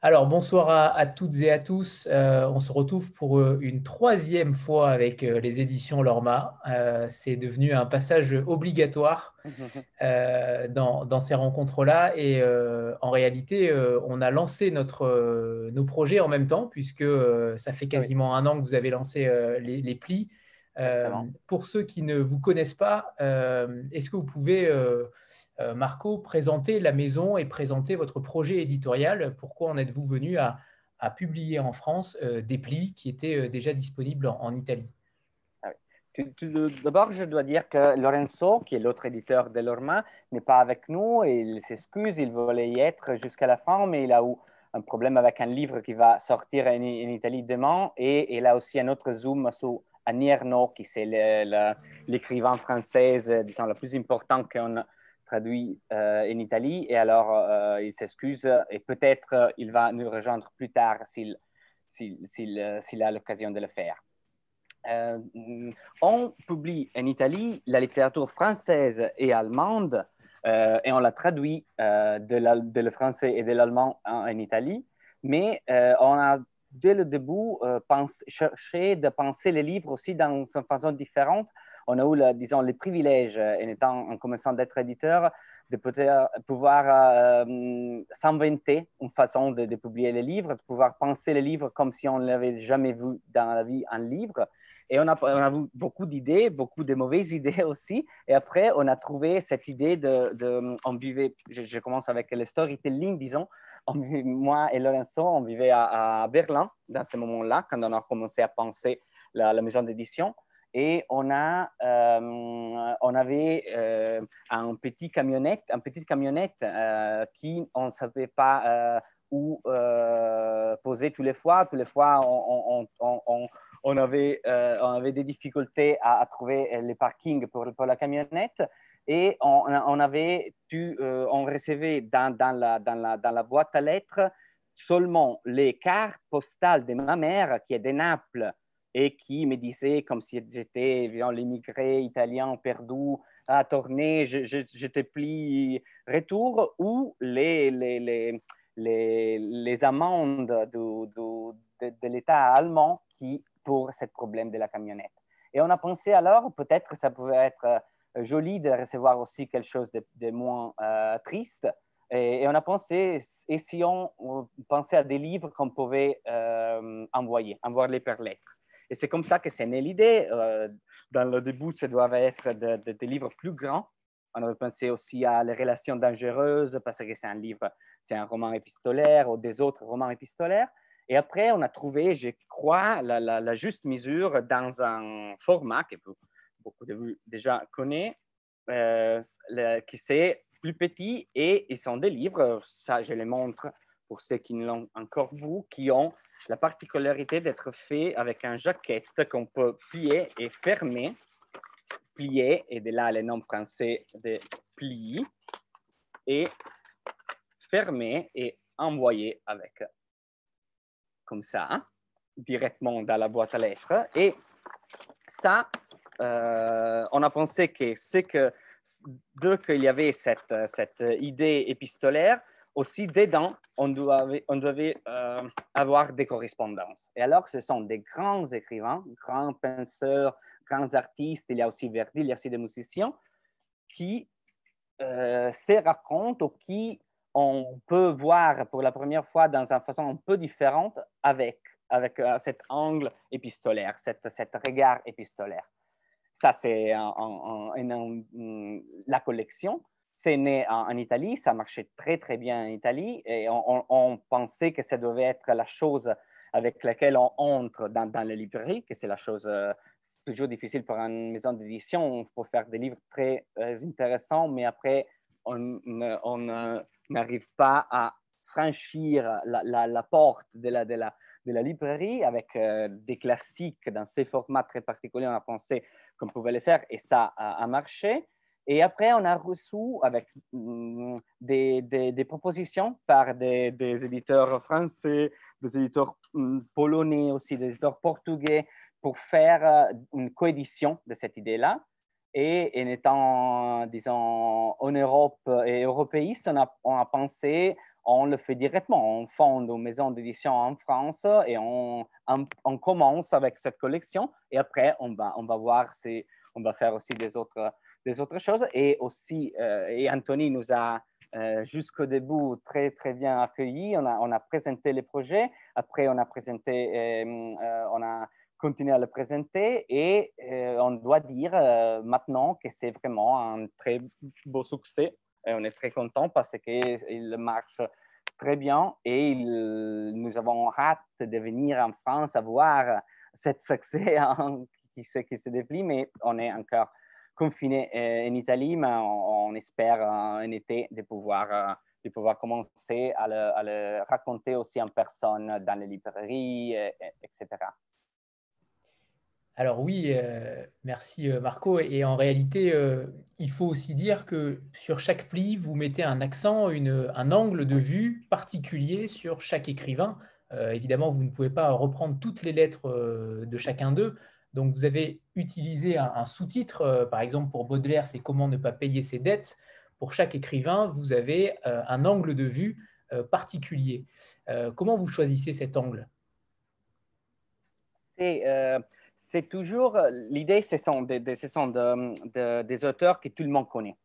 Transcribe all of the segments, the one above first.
Alors, bonsoir à toutes et à tous. On se retrouve pour une troisième fois avec les éditions Lorma. C'est devenu un passage obligatoire dans ces rencontres-là. Et en réalité, on a lancé nos projets en même temps, puisque ça fait Oui, quasiment un an que vous avez lancé les plis. exactement. Pour ceux qui ne vous connaissent pas, est-ce que vous pouvez, Marco, présenter la maison et présenter votre projet éditorial? Pourquoi en êtes-vous venu à publier en France des plis qui étaient déjà disponibles en Italie? Ah oui. D'abord, je dois dire que Lorenzo, qui est l'autre éditeur de Lorma, n'est pas avec nous et il s'excuse. Il voulait y être jusqu'à la fin, mais il a eu un problème avec un livre qui va sortir en Italie demain. Et il a aussi un autre Zoom sur Anierno, qui c'est l'écrivain français, disons, le plus important qu'on traduit en Italie. Et alors, il s'excuse et peut-être il va nous rejoindre plus tard s'il a l'occasion de le faire. Euh, on publie en Italie la littérature française et allemande et on la traduit de le français et de l'allemand en Italie. Mais on a dès le début cherché de penser les livres aussi dans une façon différente. On a eu, disons, les privilèges en commençant d'être éditeur de pouvoir s'inventer une façon de publier les livres, de pouvoir penser les livres comme si on ne l'avait jamais vu dans la vie un livre. Et on a eu beaucoup d'idées, beaucoup de mauvaises idées aussi. Et après, on a trouvé cette idée on vivait, je commence avec le storytelling, disons. Moi et Lorenzo, on vivait à Berlin dans ce moment-là, quand on a commencé à penser la maison d'édition. Et on avait une petite camionnette qui, on ne savait pas où poser tous les fois. Tous les fois, on avait des difficultés à trouver les parkings pour la camionnette et on recevait dans la boîte à lettres seulement les cartes postales de ma mère qui est de Naples et qui me disait comme si j'étais l'immigré italien perdu à tourner, je te plie retour ou les amendes de l'État allemand pour ce problème de la camionnette. Et on a pensé alors, peut-être que ça pouvait être joli de recevoir aussi quelque chose de moins triste. Et on a pensé, et si on pensait à des livres qu'on pouvait envoyer par lettres. Et c'est comme ça que c'est né l'idée. Dans le début, ça doit être des livres plus grands. On avait pensé aussi à Les Relations dangereuses, parce que c'est un livre, c'est un roman épistolaire ou des autres romans épistolaires. Et après, on a trouvé, je crois, la juste mesure dans un format que beaucoup de vous déjà connaissez, qui c'est plus petit et ils sont des livres, ça je les montre pour ceux qui ne l'ont encore vu, qui ont la particularité d'être faits avec un jaquette qu'on peut plier et fermer, plier, et de là le nom français de pli, et fermer et envoyer avec comme ça, directement dans la boîte à lettres. Et ça, on a pensé que c'est que dès qu'il y avait cette idée épistolaire, aussi dedans, on devait avoir des correspondances. Et alors, ce sont des grands écrivains, grands penseurs, grands artistes, il y a aussi Verdi, il y a aussi des musiciens, qui se racontent ou qui on peut voir pour la première fois dans une façon un peu différente avec cet angle épistolaire, cet regard épistolaire. Ça, c'est la collection. C'est né en Italie, ça marchait très, très bien en Italie et on pensait que ça devait être la chose avec laquelle on entre dans les librairies, que c'est la chose toujours difficile pour une maison d'édition. Il faut faire des livres très intéressants, mais après, on n'arrive pas à franchir la porte de la librairie avec des classiques dans ces formats très particuliers. On a pensé qu'on pouvait le faire et ça a marché. Et après, on a reçu avec des propositions par des éditeurs français, des éditeurs polonais aussi, des éditeurs portugais pour faire une coédition de cette idée-là. Et en étant, disons, en Europe et européiste, on a pensé on le fait directement. On fonde une maison d'édition en France et on commence avec cette collection. Et après, on va voir si on va faire aussi des autres choses. Et aussi, et Anthony nous a jusqu'au début très, très bien accueillis. On a présenté les projets. Après, on a continué à le présenter. Et on doit dire maintenant que c'est vraiment un très beau succès. Et on est très content parce qu'il marche très bien et nous avons hâte de venir en France à voir cet succès qui se déplie, mais on est encore confiné en Italie, mais on espère en été de pouvoir commencer à le raconter aussi en personne dans les librairies, etc. Alors oui, merci Marco. Et en réalité, il faut aussi dire que sur chaque pli, vous mettez un accent, un angle de Oui. vue particulier sur chaque écrivain. Évidemment, vous ne pouvez pas reprendre toutes les lettres de chacun d'eux. Donc vous avez utilisé un sous-titre. Par exemple, pour Baudelaire, c'est Comment ne pas payer ses dettes. Pour chaque écrivain, vous avez un angle de vue particulier. Comment vous choisissez cet angle? C'est toujours l'idée, ce sont des auteurs que tout le monde connaît.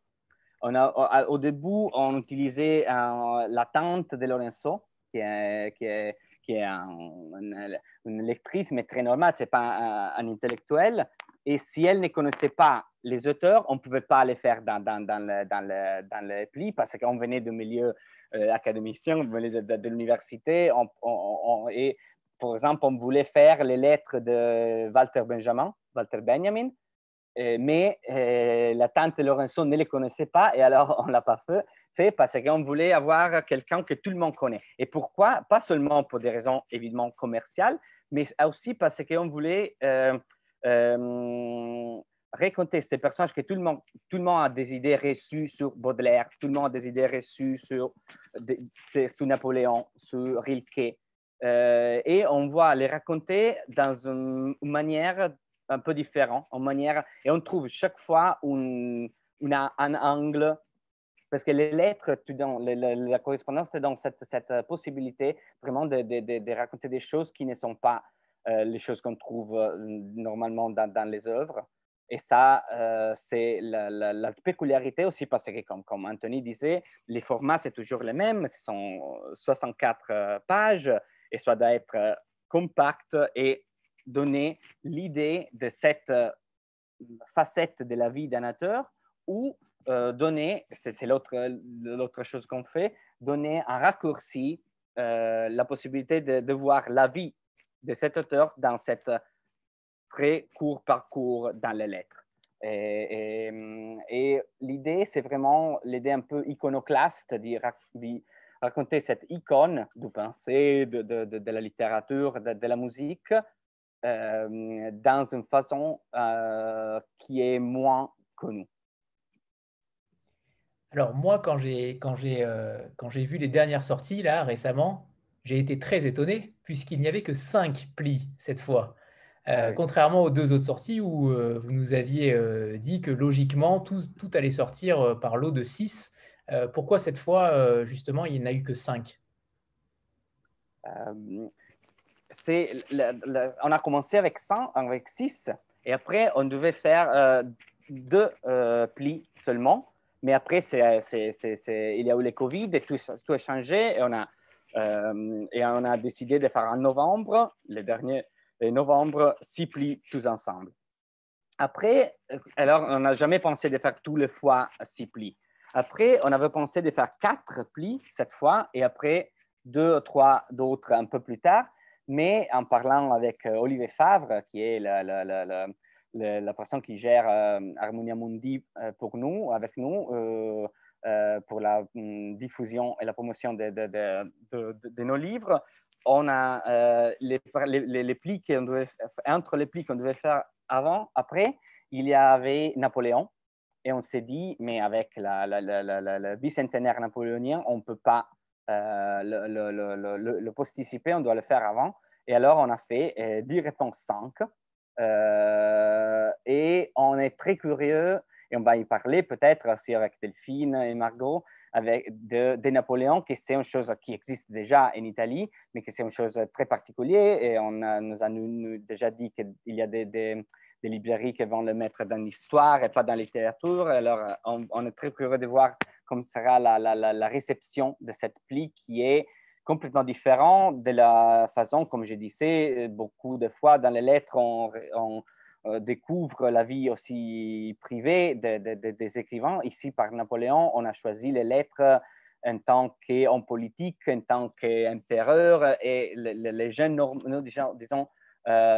Au début, on utilisait la tante de Lorenzo, qui est une lectrice, mais très normale, ce n'est pas un intellectuel. Et si elle ne connaissait pas les auteurs, on ne pouvait pas les faire dans le pli parce qu'on venait du milieu académicien, on venait de l'université. Et, par exemple, on voulait faire les lettres de Walter Benjamin, mais la tante Lorenzo ne les connaissait pas et alors on ne l'a pas fait parce qu'on voulait avoir quelqu'un que tout le monde connaît. Et pourquoi? Pas seulement pour des raisons évidemment commerciales, mais aussi parce qu'on voulait raconter ces personnages que tout le monde a des idées reçues sur Baudelaire, tout le monde a des idées reçues sur Napoléon, sur Rilke. Et on va les raconter dans une manière un peu différente, et on trouve chaque fois un angle, parce que les lettres, la correspondance te donne cette possibilité vraiment de raconter des choses qui ne sont pas les choses qu'on trouve normalement dans les œuvres. Et ça, c'est la peculiarité aussi, parce que comme Anthony disait, les formats, c'est toujours les mêmes, ce sont 64 pages, et ça doit être compact et donner l'idée de cette facette de la vie d'un auteur ou donner, c'est l'autre chose qu'on fait, donner un raccourci, la possibilité de voir la vie de cet auteur dans cet très court parcours dans les lettres. Et l'idée, c'est vraiment l'idée un peu iconoclaste de raconter cette icône du pensée, de la littérature, de la musique, dans une façon qui est moins connue. Alors moi, quand j'ai vu les dernières sorties là récemment, j'ai été très étonné puisqu'il n'y avait que 5 plis cette fois. Ah oui. Contrairement aux deux autres sorties où vous nous aviez dit que logiquement tout allait sortir par lot de 6. Pourquoi cette fois, justement, il n'y en a eu que 5? Euh, on a commencé avec 100, avec 6, et après, on devait faire 2 plis seulement. Mais après, il y a eu le Covid et tout a changé. Et on a décidé de faire en novembre, le dernier novembre, 6 plis tous ensemble. Après, alors, on n'a jamais pensé de faire tous les fois 6 plis. Après, on avait pensé de faire 4 plis cette fois, et après, 2 ou 3 d'autres un peu plus tard. Mais en parlant avec Olivier Favre, qui est la personne qui gère Harmonia Mundi pour nous, avec nous, pour la diffusion et la promotion de nos livres, on a les plis qu'on devait, entre les plis qu'on devait faire avant, après, il y avait Napoléon. Et on s'est dit, mais avec le bicentenaire napoléonien, on ne peut pas le posticiper, on doit le faire avant. Et alors, on a fait directement 5. Et on est très curieux, et on va y parler peut-être aussi avec Delphine et Margot, de Napoléon, que c'est une chose qui existe déjà en Italie, mais que c'est une chose très particulière. Et nous a déjà dit qu'il y a des librairies qui vont le mettre dans l'histoire et pas dans la littérature. Alors, on est très curieux de voir comment sera la réception de cette pli qui est complètement différente de la façon, comme je disais, beaucoup de fois dans les lettres, on découvre la vie aussi privée des écrivains. Ici, par Napoléon, on a choisi les lettres en tant qu'homme politique, en tant qu'empereur, et les jeunes, disons,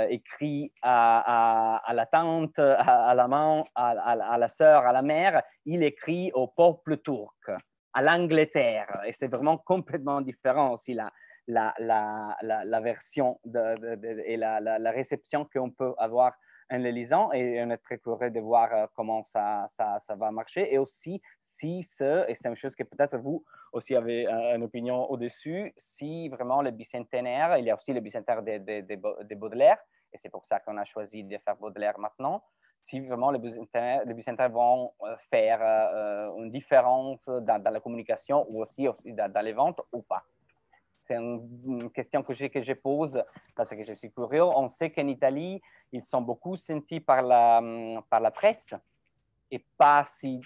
écrit à la tante, à la maman, à la sœur, à la mère, il écrit au peuple turc, à l'Angleterre. Et c'est vraiment complètement différent aussi la version et la réception qu'on peut avoir en le lisant, et on est très curieux de voir comment ça va marcher. Et aussi, et c'est une chose que peut-être vous aussi avez une opinion au-dessus, si vraiment le bicentenaire, il y a aussi le bicentenaire de Baudelaire, et c'est pour ça qu'on a choisi de faire Baudelaire maintenant, si vraiment les bicentenaires vont faire une différence dans la communication ou aussi dans les ventes ou pas. C'est une question que je pose parce que je suis curieux. On sait qu'en Italie, ils sont beaucoup sentis par la presse et pas si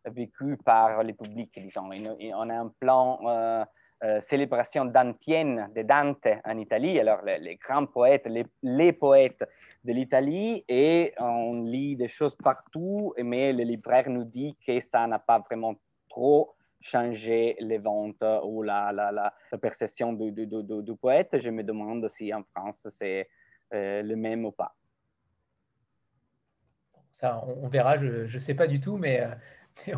vécus par le public, disons. On a un plan célébration dantienne de Dante en Italie, alors les grands poètes, les poètes de l'Italie, et on lit des choses partout, mais le libraire nous dit que ça n'a pas vraiment trop changer les ventes ou la perception du poète. Je me demande si en France, c'est le même ou pas. Ça, on verra, je ne sais pas du tout, mais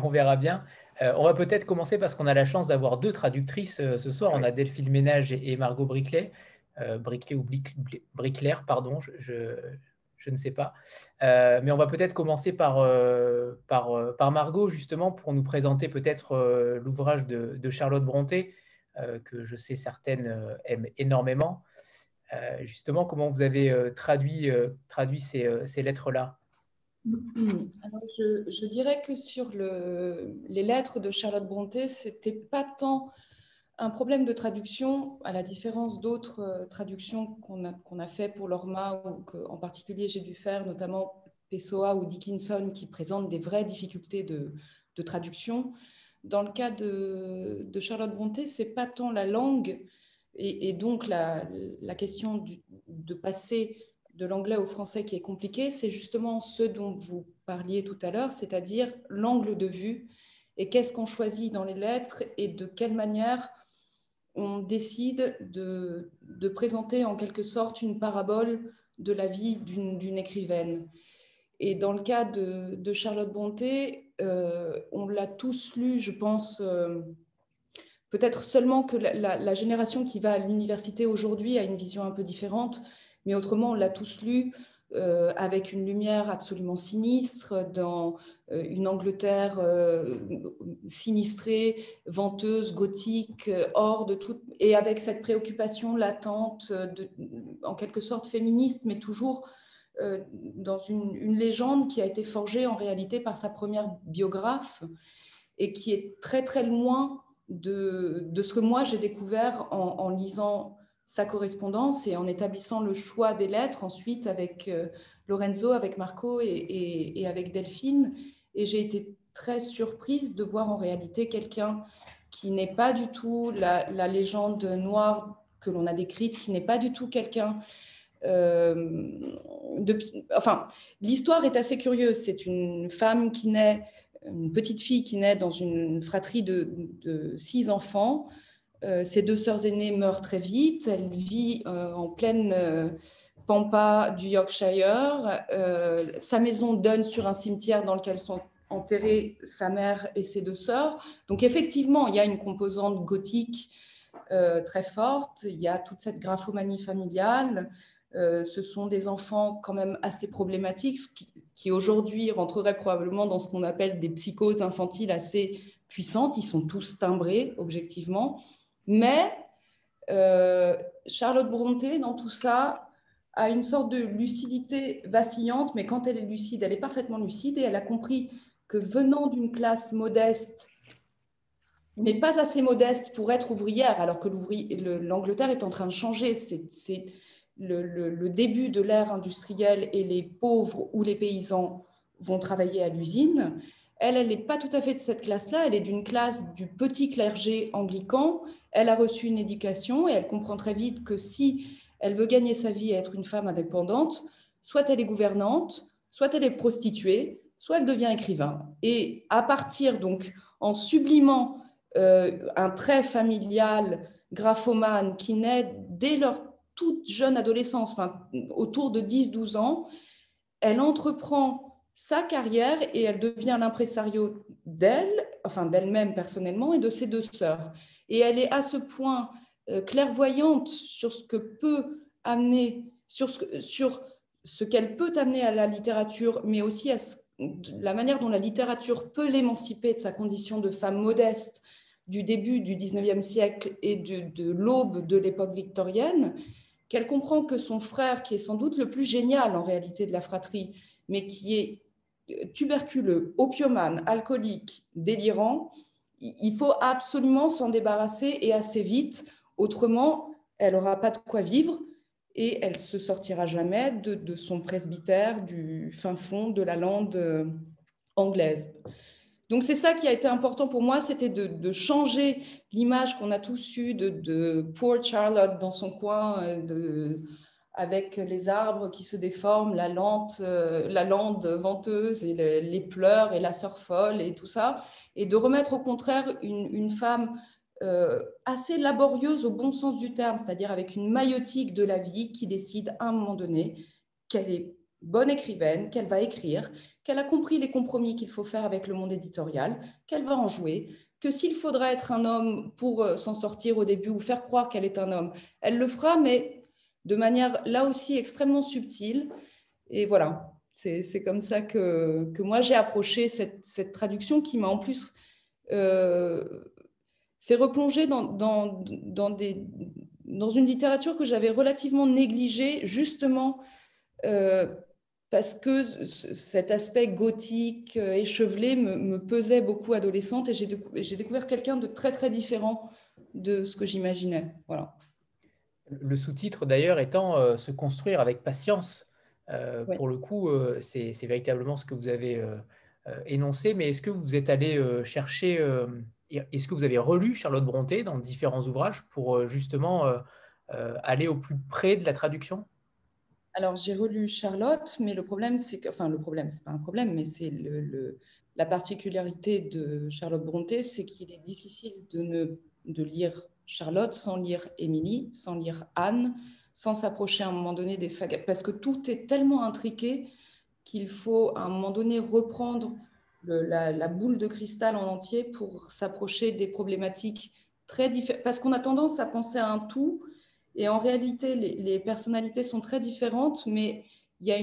on verra bien. On va peut-être commencer parce qu'on a la chance d'avoir deux traductrices ce soir. On a Delphine Ménage et Margot Briclet. Briclet ou Bricler, pardon, je ne sais pas. Mais on va peut-être commencer par Margot, justement, pour nous présenter peut-être l'ouvrage de Charlotte Brontë, que je sais certaines aiment énormément. Justement, comment vous avez traduit ces lettres-là? Alors, je dirais que sur les lettres de Charlotte Brontë, c'était pas tant un problème de traduction, à la différence d'autres traductions qu'on a fait pour l'Orma, ou qu'en particulier j'ai dû faire, notamment Pessoa ou Dickinson, qui présentent des vraies difficultés de traduction. Dans le cas de Charlotte Brontë, c'est pas tant la langue et donc la question de passer de l'anglais au français qui est compliqué, c'est justement ce dont vous parliez tout à l'heure, c'est-à-dire l'angle de vue et qu'est-ce qu'on choisit dans les lettres et de quelle manière on décide de présenter en quelque sorte une parabole de la vie d'une écrivaine. Et dans le cas de Charlotte Brontë, on l'a tous lu, je pense, peut-être seulement que la génération qui va à l'université aujourd'hui a une vision un peu différente, mais autrement, on l'a tous lu avec une lumière absolument sinistre, dans une Angleterre sinistrée, venteuse, gothique, hors de tout, et avec cette préoccupation latente, en quelque sorte féministe, mais toujours dans une légende qui a été forgée en réalité par sa première biographe et qui est très très loin de ce que moi j'ai découvert en lisant sa correspondance et en établissant le choix des lettres ensuite avec Lorenzo, avec Marco et avec Delphine. Et j'ai été très surprise de voir en réalité quelqu'un qui n'est pas du tout la légende noire que l'on a décrite, qui n'est pas du tout quelqu'un... enfin, l'histoire est assez curieuse. C'est une femme qui naît, une petite fille qui naît dans une fratrie de 6 enfants. Ses 2 sœurs aînées meurent très vite. Elle vit en pleine pampa du Yorkshire. Sa maison donne sur un cimetière dans lequel sont enterrées sa mère et ses 2 sœurs. Donc effectivement, il y a une composante gothique très forte. Il y a toute cette graphomanie familiale. Ce sont des enfants quand même assez problématiques qui aujourd'hui rentreraient probablement dans ce qu'on appelle des psychoses infantiles assez puissantes. Ils sont tous timbrés, objectivement. Mais Charlotte Brontë, dans tout ça, a une sorte de lucidité vacillante, mais quand elle est lucide, elle est parfaitement lucide et elle a compris que venant d'une classe modeste, mais pas assez modeste pour être ouvrière, alors que l'Angleterre est en train de changer. C'est le début de l'ère industrielle et les pauvres ou les paysans vont travailler à l'usine. Elle n'est pas tout à fait de cette classe-là, elle est d'une classe du petit clergé anglican. Elle a reçu une éducation et elle comprend très vite que si elle veut gagner sa vie et être une femme indépendante, soit elle est gouvernante, soit elle est prostituée, soit elle devient écrivain. Et à partir, donc, en sublimant un trait familial graphomane qui naît dès leur toute jeune adolescence, enfin, autour de 10-12 ans, elle entreprend sa carrière et elle devient l'impresario d'elle-même personnellement et de ses deux sœurs. Et elle est à ce point clairvoyante sur ce que peut amener, sur ce qu'elle peut amener à la littérature, mais aussi à la manière dont la littérature peut l'émanciper de sa condition de femme modeste du début du 19e siècle et de l'aube de l'époque victorienne, qu'elle comprend que son frère, qui est sans doute le plus génial en réalité de la fratrie, mais qui est tuberculeux, opiomane, alcoolique, délirant, il faut absolument s'en débarrasser et assez vite, autrement elle n'aura pas de quoi vivre et elle se sortira jamais de son presbytère du fin fond de la lande anglaise. Donc c'est ça qui a été important pour moi, c'était de changer l'image qu'on a tous eue de Poor Charlotte dans son coin, avec les arbres qui se déforment, la lande venteuse et les pleurs et la sœur folle et tout ça, et de remettre au contraire une femme assez laborieuse au bon sens du terme, c'est-à-dire avec une maïeutique de la vie qui décide à un moment donné qu'elle est bonne écrivaine, qu'elle va écrire, qu'elle a compris les compromis qu'il faut faire avec le monde éditorial, qu'elle va en jouer, que s'il faudra être un homme pour s'en sortir au début ou faire croire qu'elle est un homme, elle le fera, mais de manière là aussi extrêmement subtile. Et voilà, c'est comme ça que moi j'ai approché cette traduction qui m'a en plus fait replonger dans une littérature que j'avais relativement négligée, justement parce que cet aspect gothique, échevelé, me pesait beaucoup adolescente et j'ai découvert quelqu'un de très, très différent de ce que j'imaginais. Voilà. Le sous-titre d'ailleurs étant se construire avec patience. Ouais. Pour le coup, c'est véritablement ce que vous avez énoncé, mais est-ce que vous êtes allé chercher, est-ce que vous avez relu Charlotte Brontë dans différents ouvrages pour justement aller au plus près de la traduction? Alors, j'ai relu Charlotte, mais le problème, c'est que, enfin, le problème, c'est pas un problème, mais c'est la particularité de Charlotte Brontë, c'est qu'il est difficile de lire Charlotte sans lire Émilie, sans lire Anne, sans s'approcher à un moment donné des sagas, parce que tout est tellement intriqué qu'il faut à un moment donné reprendre la boule de cristal en entier pour s'approcher des problématiques très différentes, parce qu'on a tendance à penser à un tout. Et en réalité, les personnalités sont très différentes, mais il y a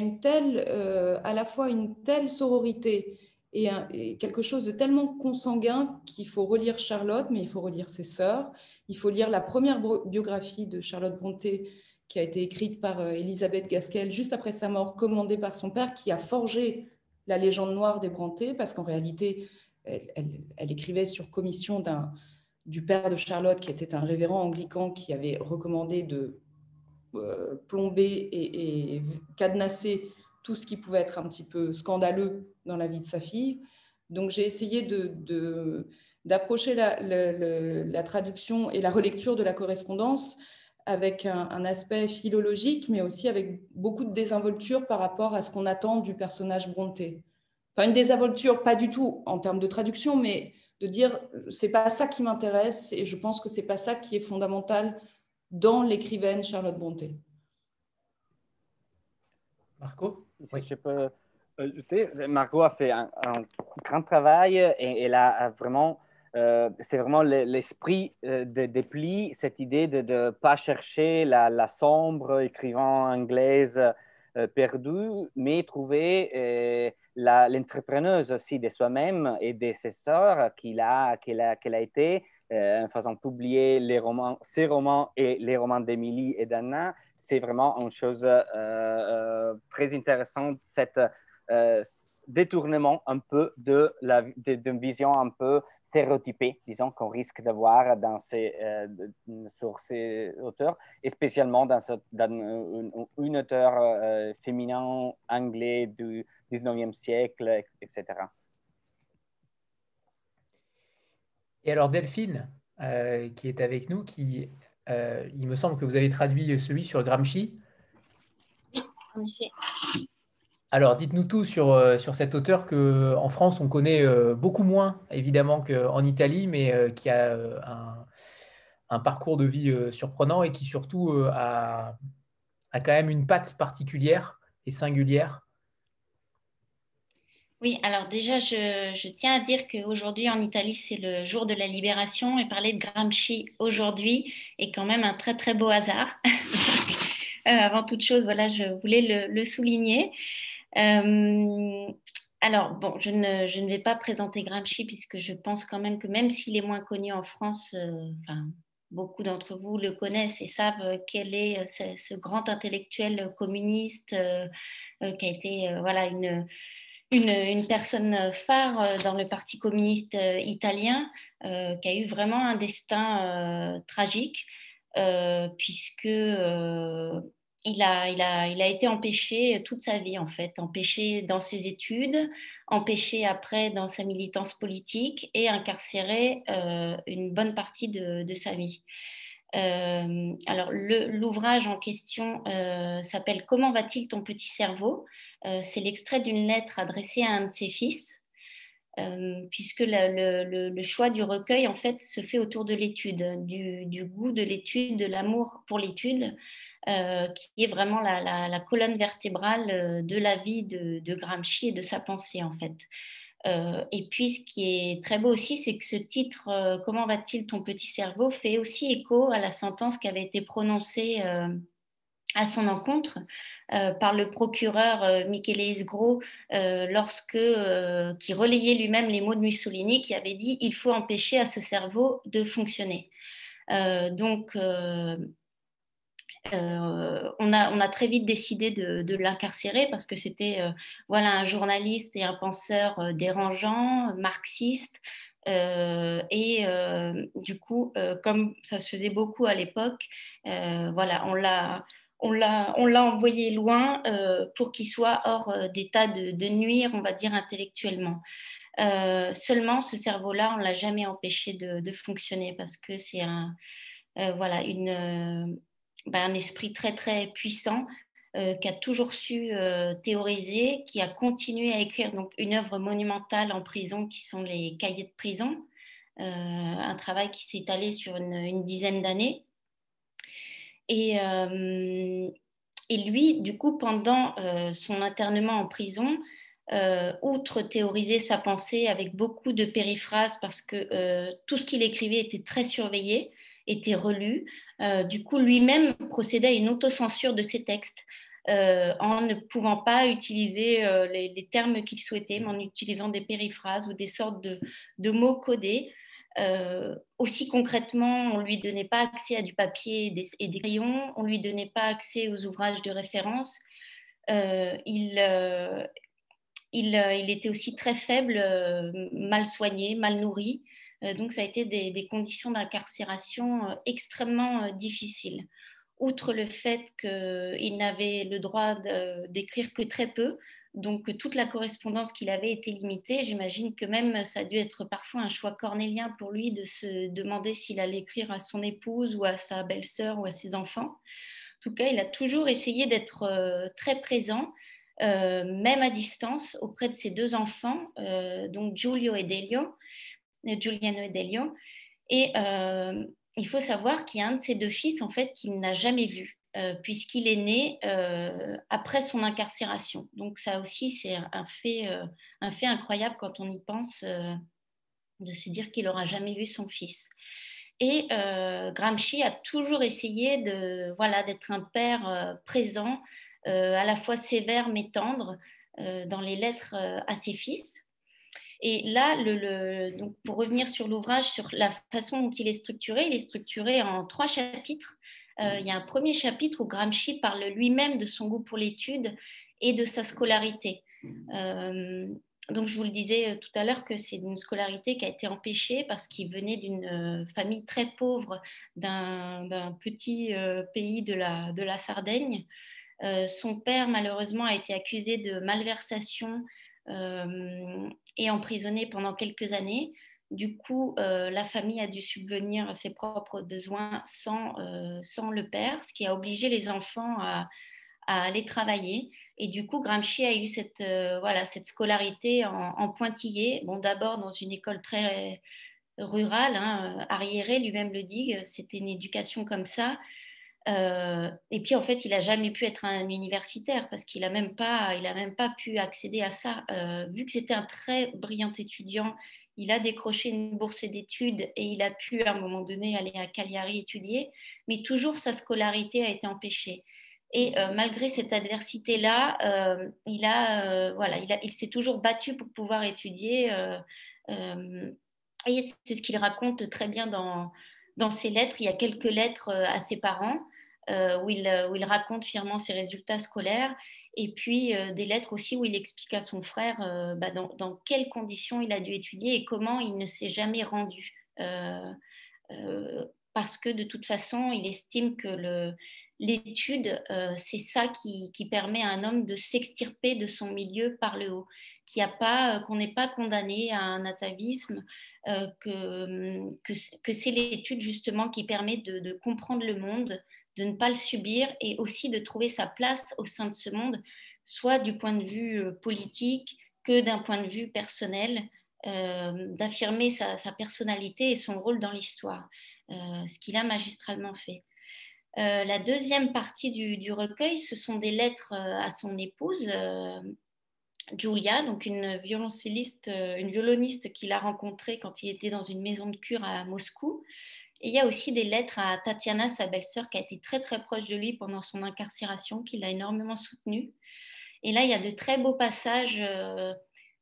à la fois une telle sororité et quelque chose de tellement consanguin qu'il faut relire Charlotte, mais il faut relire ses sœurs. Il faut lire la première biographie de Charlotte Brontë qui a été écrite par Elisabeth Gaskell juste après sa mort, commandée par son père, qui a forgé la légende noire des Brontë, parce qu'en réalité, elle écrivait sur commission du père de Charlotte, qui était un révérend anglican qui avait recommandé de plomber et cadenasser tout ce qui pouvait être un petit peu scandaleux dans la vie de sa fille. Donc j'ai essayé d'approcher la traduction et la relecture de la correspondance avec un aspect philologique, mais aussi avec beaucoup de désinvolture par rapport à ce qu'on attend du personnage Brontë. Enfin, une désinvolture, pas du tout en termes de traduction, mais de dire c'est pas ça qui m'intéresse et je pense que c'est pas ça qui est fondamental dans l'écrivaine Charlotte Brontë. Marco? Si Oui. je peux ajouter, Margot a fait un grand travail et elle a vraiment, c'est vraiment l'esprit des plis, cette idée de ne pas chercher la sombre écrivain anglaise perdue, mais trouver l'entrepreneuse aussi de soi-même et de ses sœurs qu'elle a été en faisant publier ses romans et les romans d'Émilie et d'Anna. C'est vraiment une chose très intéressante, détournement un peu d'une vision un peu stéréotypée, disons, qu'on risque d'avoir sur ces auteurs, et spécialement dans une auteur féminin anglais du 19e siècle, etc. Et alors Delphine, qui est avec nous, il me semble que vous avez traduit celui sur Gramsci. Oui, en effet. Alors, dites-nous tout sur cet auteur que en France, on connaît beaucoup moins, évidemment, qu'en Italie, mais qui a un parcours de vie surprenant et qui surtout a quand même une patte particulière et singulière. Oui, alors déjà, je tiens à dire qu'aujourd'hui en Italie, c'est le jour de la libération et parler de Gramsci aujourd'hui est quand même un très très beau hasard. Avant toute chose, voilà, je voulais le souligner. Alors, bon, je ne vais pas présenter Gramsci puisque je pense quand même que même s'il est moins connu en France, enfin, beaucoup d'entre vous le connaissent et savent quel est ce grand intellectuel communiste qui a été voilà, une personne phare dans le Parti communiste italien, qui a eu vraiment un destin tragique, puisque il a été empêché toute sa vie, en fait, empêché dans ses études, empêché après dans sa militance politique et incarcéré une bonne partie de sa vie. Alors, l'ouvrage en question s'appelle « Comment va-t-il ton petit cerveau ?» C'est l'extrait d'une lettre adressée à un de ses fils, puisque le choix du recueil, en fait, se fait autour de l'étude, du goût de l'étude, de l'amour pour l'étude, qui est vraiment la colonne vertébrale de la vie de Gramsci et de sa pensée, en fait. Et puis, ce qui est très beau aussi, c'est que ce titre, Comment va-t-il ton petit cerveau, fait aussi écho à la sentence qui avait été prononcée à son encontre par le procureur Michele Isgro qui relayait lui-même les mots de Mussolini, qui avait dit « il faut empêcher à ce cerveau de fonctionner ». On a très vite décidé de l'incarcérer parce que c'était voilà, un journaliste et un penseur dérangeant, marxiste. Du coup, comme ça se faisait beaucoup à l'époque, voilà, on l'a envoyé loin pour qu'il soit hors d'état de nuire, on va dire, intellectuellement. Seulement, ce cerveau-là, on ne l'a jamais empêché de fonctionner parce que c'est voilà, un esprit très, très puissant qui a toujours su théoriser, qui a continué à écrire donc, une œuvre monumentale en prison qui sont les cahiers de prison, un travail qui s'est étalé sur une dizaine d'années. Et lui, du coup, pendant son internement en prison, outre théoriser sa pensée avec beaucoup de périphrases, parce que tout ce qu'il écrivait était très surveillé, était relu, du coup, lui-même procédait à une autocensure de ses textes. En ne pouvant pas utiliser les termes qu'il souhaitait, mais en utilisant des périphrases ou des sortes de mots codés. Aussi concrètement, on ne lui donnait pas accès à du papier et des crayons, on ne lui donnait pas accès aux ouvrages de référence. Il était aussi très faible, mal soigné, mal nourri. Donc, ça a été des conditions d'incarcération extrêmement difficiles. Outre le fait qu'il n'avait le droit d'écrire que très peu, donc toute la correspondance qu'il avait était limitée. J'imagine que même ça a dû être parfois un choix cornélien pour lui de se demander s'il allait écrire à son épouse ou à sa belle-sœur ou à ses enfants. En tout cas, il a toujours essayé d'être très présent, même à distance, auprès de ses deux enfants, donc Giuliano et Delio. Et il faut savoir qu'il y a un de ses deux fils, en fait, qu'il n'a jamais vu, puisqu'il est né après son incarcération. Donc ça aussi, c'est un fait incroyable quand on y pense, de se dire qu'il n'aura jamais vu son fils. Et Gramsci a toujours essayé d'être un père présent, à la fois sévère mais tendre, dans les lettres à ses fils. Et là, donc pour revenir sur l'ouvrage, sur la façon dont il est structuré en 3 chapitres. Il y a un premier chapitre où Gramsci parle lui-même de son goût pour l'étude et de sa scolarité. Donc, je vous le disais tout à l'heure que c'est une scolarité qui a été empêchée parce qu'il venait d'une famille très pauvre d'un petit pays de la Sardaigne. Son père, malheureusement, a été accusé de malversation et emprisonné pendant quelques années. Du coup, la famille a dû subvenir à ses propres besoins sans le père, ce qui a obligé les enfants à aller travailler. Et du coup, Gramsci a eu cette scolarité en pointillé. Bon, d'abord dans une école très rurale, arriérée, lui-même le dit, c'était une éducation comme ça. Et puis, en fait, il n'a jamais pu être un universitaire parce qu'il n'a même pas pu accéder à ça. Vu que c'était un très brillant étudiant, il a décroché une bourse d'études et il a pu, à un moment donné, aller à Cagliari étudier. Mais toujours, sa scolarité a été empêchée. Et malgré cette adversité-là, il s'est toujours battu pour pouvoir étudier. Et c'est ce qu'il raconte très bien dans ses lettres. Il y a quelques lettres à ses parents où il raconte fièrement ses résultats scolaires. Et puis des lettres aussi où il explique à son frère dans quelles conditions il a dû étudier et comment il ne s'est jamais rendu. Parce que de toute façon, il estime que l'étude, c'est ça qui permet à un homme de s'extirper de son milieu par le haut, qu'on n'est pas condamné à un atavisme, que c'est l'étude justement qui permet de comprendre le monde, de ne pas le subir et aussi de trouver sa place au sein de ce monde, soit du point de vue politique que d'un point de vue personnel, d'affirmer sa personnalité et son rôle dans l'histoire, ce qu'il a magistralement fait. La deuxième partie du recueil, ce sont des lettres à son épouse, Giulia, donc une violoniste qu'il a rencontrée quand il était dans une maison de cure à Moscou. Et il y a aussi des lettres à Tatiana, sa belle-sœur, qui a été très très proche de lui pendant son incarcération, qui l'a énormément soutenue. Et là, il y a de très beaux passages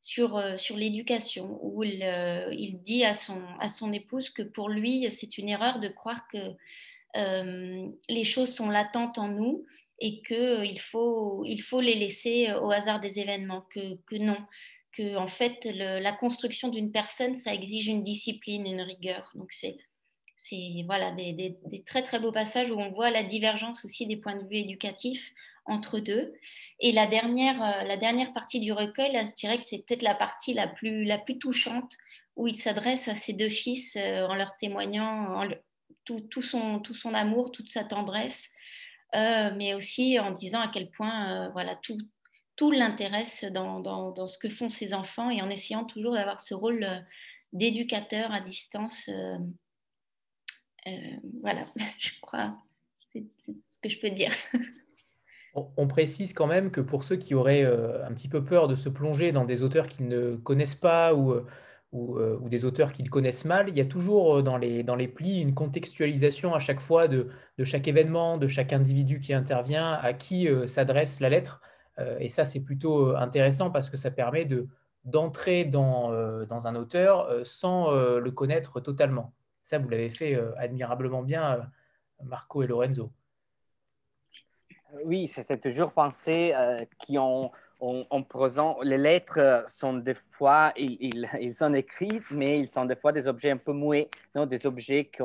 sur l'éducation, où il dit à son épouse que pour lui, c'est une erreur de croire que les choses sont latentes en nous et qu'il faut les laisser au hasard des événements, que non, que en fait, la construction d'une personne, ça exige une discipline, une rigueur. Donc c'est voilà, des très très beaux passages où on voit la divergence aussi des points de vue éducatifs entre deux. Et la dernière partie du recueil, là, je dirais que c'est peut-être la partie la plus touchante, où il s'adresse à ses deux fils en leur témoignant tout son amour, toute sa tendresse, mais aussi en disant à quel point voilà, tout l'intéresse dans ce que font ses enfants et en essayant toujours d'avoir ce rôle d'éducateur à distance. Voilà, je crois, c'est ce que je peux dire. On précise quand même que pour ceux qui auraient un petit peu peur de se plonger dans des auteurs qu'ils ne connaissent pas ou des auteurs qu'ils connaissent mal, il y a toujours dans les plis une contextualisation à chaque fois de chaque événement, de chaque individu qui intervient, à qui s'adresse la lettre. Et ça, c'est plutôt intéressant parce que ça permet d'entrer dans un auteur sans le connaître totalement. Ça, vous l'avez fait admirablement bien, Marco et Lorenzo. Oui, c'est toujours pensé en prosant. Les lettres sont des fois, ils sont écrits, mais ils sont des fois des objets un peu muets, non? Des objets qui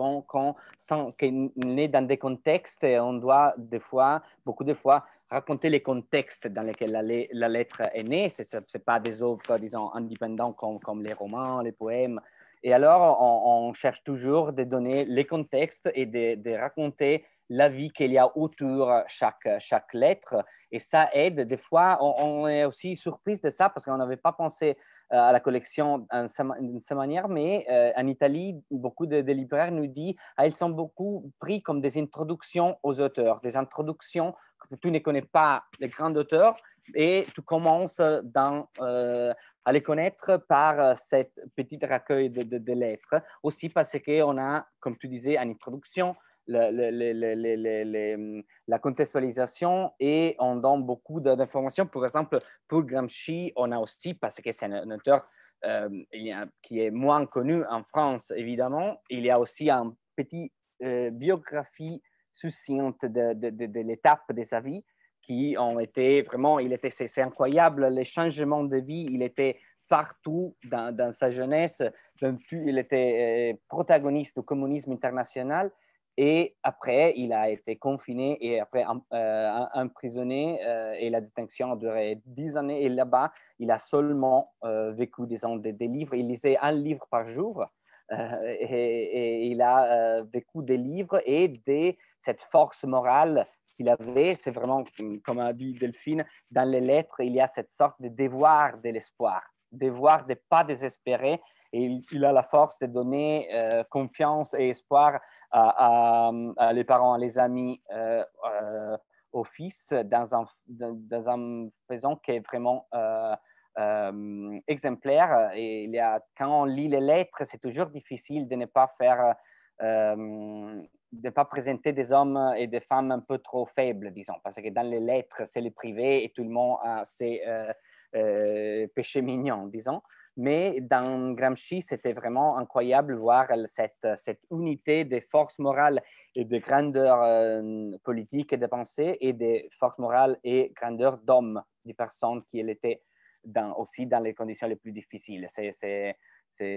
naissent dans des contextes et on doit beaucoup de fois, raconter les contextes dans lesquels la lettre est née. Ce n'est pas des œuvres, disons, indépendantes comme les romans, les poèmes. Et alors, on cherche toujours de donner les contextes et de raconter la vie qu'il y a autour chaque lettre. Et ça aide. Des fois, on est aussi surpris de ça parce qu'on n'avait pas pensé à la collection de cette manière, mais en Italie, beaucoup de libraires nous disent qu'ils sont beaucoup pris comme des introductions aux auteurs, des introductions que tu ne connais pas les grands auteurs et tu commences à les connaître par cette petite recueil de lettres. Aussi parce qu'on a, comme tu disais, une introduction, la contextualisation et on donne beaucoup d'informations. Par exemple, pour Gramsci, on a aussi, parce que c'est un auteur qui est moins connu en France, évidemment, il y a aussi une petite biographie succincte de l'étape de sa vie qui ont été vraiment, c'est incroyable, les changements de vie, il était partout dans sa jeunesse, il était protagoniste du communisme international. Et après, il a été confiné et après emprisonné et la détention a duré 10 années. Et là-bas, il a seulement vécu des livres. Il lisait un livre par jour et il a vécu des livres et cette force morale qu'il avait. C'est vraiment, comme a dit Delphine, dans les lettres, il y a cette sorte de devoir de l'espoir, devoir de ne pas désespérer. Et il a la force de donner confiance et espoir à les parents, à les amis, au fils, dans un faisant qui est vraiment exemplaire. Et quand on lit les lettres, c'est toujours difficile de ne pas de pas présenter des hommes et des femmes un peu trop faibles, disons, parce que dans les lettres, c'est le privé et tout le monde a ses péchés mignons, disons. Mais dans Gramsci, c'était vraiment incroyable de voir cette unité des forces morales et de grandeur politique et de pensée et des forces morales et grandeur d'hommes, des personnes qui étaient aussi dans les conditions les plus difficiles.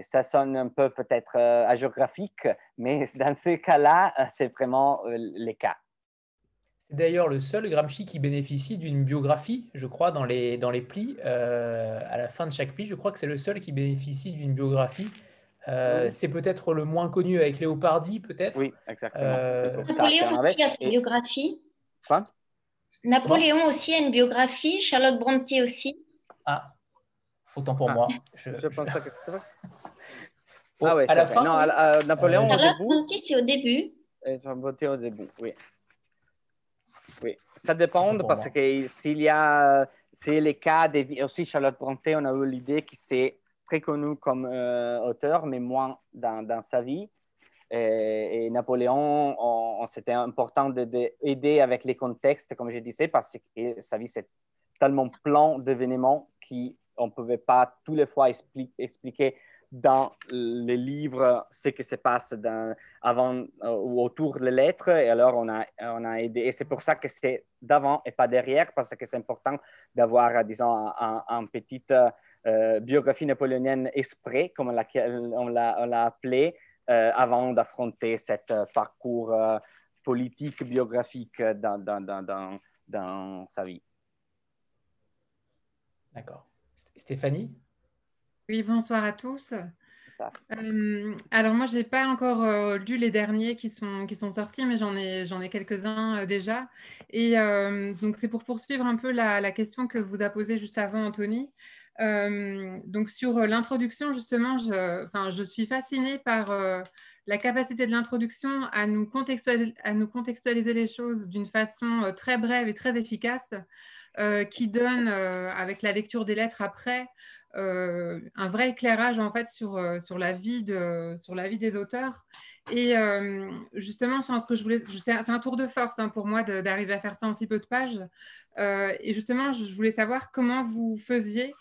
Ça sonne un peu peut-être hagiographique, mais dans ces cas-là, c'est vraiment le cas. C'est d'ailleurs le seul Gramsci qui bénéficie d'une biographie, je crois, dans les plis. À la fin de chaque pli, je crois que c'est le seul qui bénéficie d'une biographie. Oui. C'est peut-être le moins connu avec Léopardi, peut-être. Oui, exactement. Napoléon aussi a sa biographie. Quoi? Napoléon aussi a une biographie, Charlotte Brontë aussi. Ah, autant pour moi. Je pensais que c'était vrai. Oh, oui, à la fin. Non, Napoléon au Charlotte début. Brontë, c'est au début. Charlotte Brontë au début, oui. Oui, ça dépend parce que c'est les cas aussi Charlotte Brontë, on a eu l'idée que c'est très connu comme auteur, mais moins dans sa vie. Et Napoléon, c'était important d'aider avec les contextes, comme je disais, parce que sa vie, c'est tellement plein d'événements qu'on ne pouvait pas tous les fois expliquer dans les livres ce qui se passe avant ou autour des lettres. Et alors, on a aidé. Et c'est pour ça que c'est d'avant et pas derrière, parce que c'est important d'avoir, disons, une petite biographie napoléonienne exprès, comme on l'a appelé, avant d'affronter cet parcours politique, biographique dans sa vie. D'accord. Stéphanie? Oui, bonsoir à tous. Alors moi, je n'ai pas encore lu les derniers qui sont sortis, mais j'en ai quelques-uns déjà. Et donc, c'est pour poursuivre un peu la question que vous a posée juste avant, Anthony. Donc, sur l'introduction, justement, je suis fascinée par la capacité de l'introduction à nous contextualiser les choses d'une façon très brève et très efficace, qui donne, avec la lecture des lettres après, un vrai éclairage en fait sur la vie des auteurs. Et justement, je pense que c'est un tour de force pour moi d'arriver à faire ça en si peu de pages. Et justement, je voulais savoir comment vous faisiez,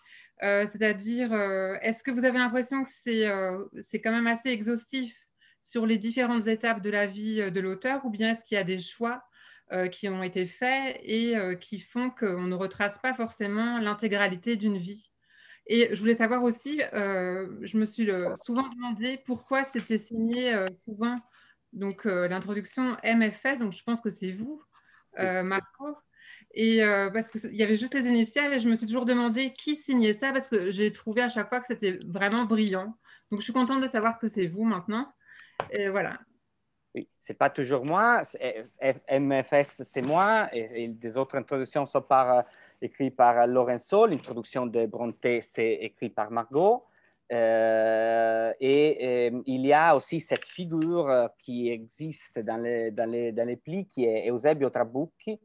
c'est-à-dire, est-ce que vous avez l'impression que c'est quand même assez exhaustif sur les différentes étapes de la vie de l'auteur, ou bien est-ce qu'il y a des choix qui ont été faits et qui font qu'on ne retrace pas forcément l'intégralité d'une vie? Et je voulais savoir aussi, je me suis souvent demandé pourquoi c'était signé souvent donc l'introduction MFS, donc je pense que c'est vous, Marco. Et parce qu'il y avait juste les initiales et je me suis toujours demandé qui signait ça, parce que j'ai trouvé à chaque fois que c'était vraiment brillant. Donc je suis contente de savoir que c'est vous maintenant. Et voilà. Oui, c'est pas toujours moi. MFS, c'est moi. Et des autres introductions sont écrites par Lorenzo. L'introduction de Brontë, c'est écrit par Margot. Il y a aussi cette figure qui existe dans les plis, qui est Eusebio Trabucchi,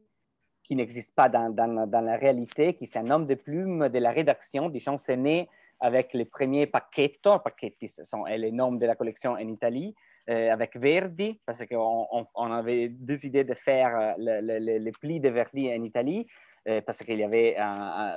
qui n'existe pas dans la réalité, qui c'est un homme de plume de la rédaction. Disons, c'est né avec les premiers paquetti, sont les noms de la collection en Italie, avec Verdi, parce qu'on avait décidé de faire les plis de Verdi en Italie, parce qu'il y avait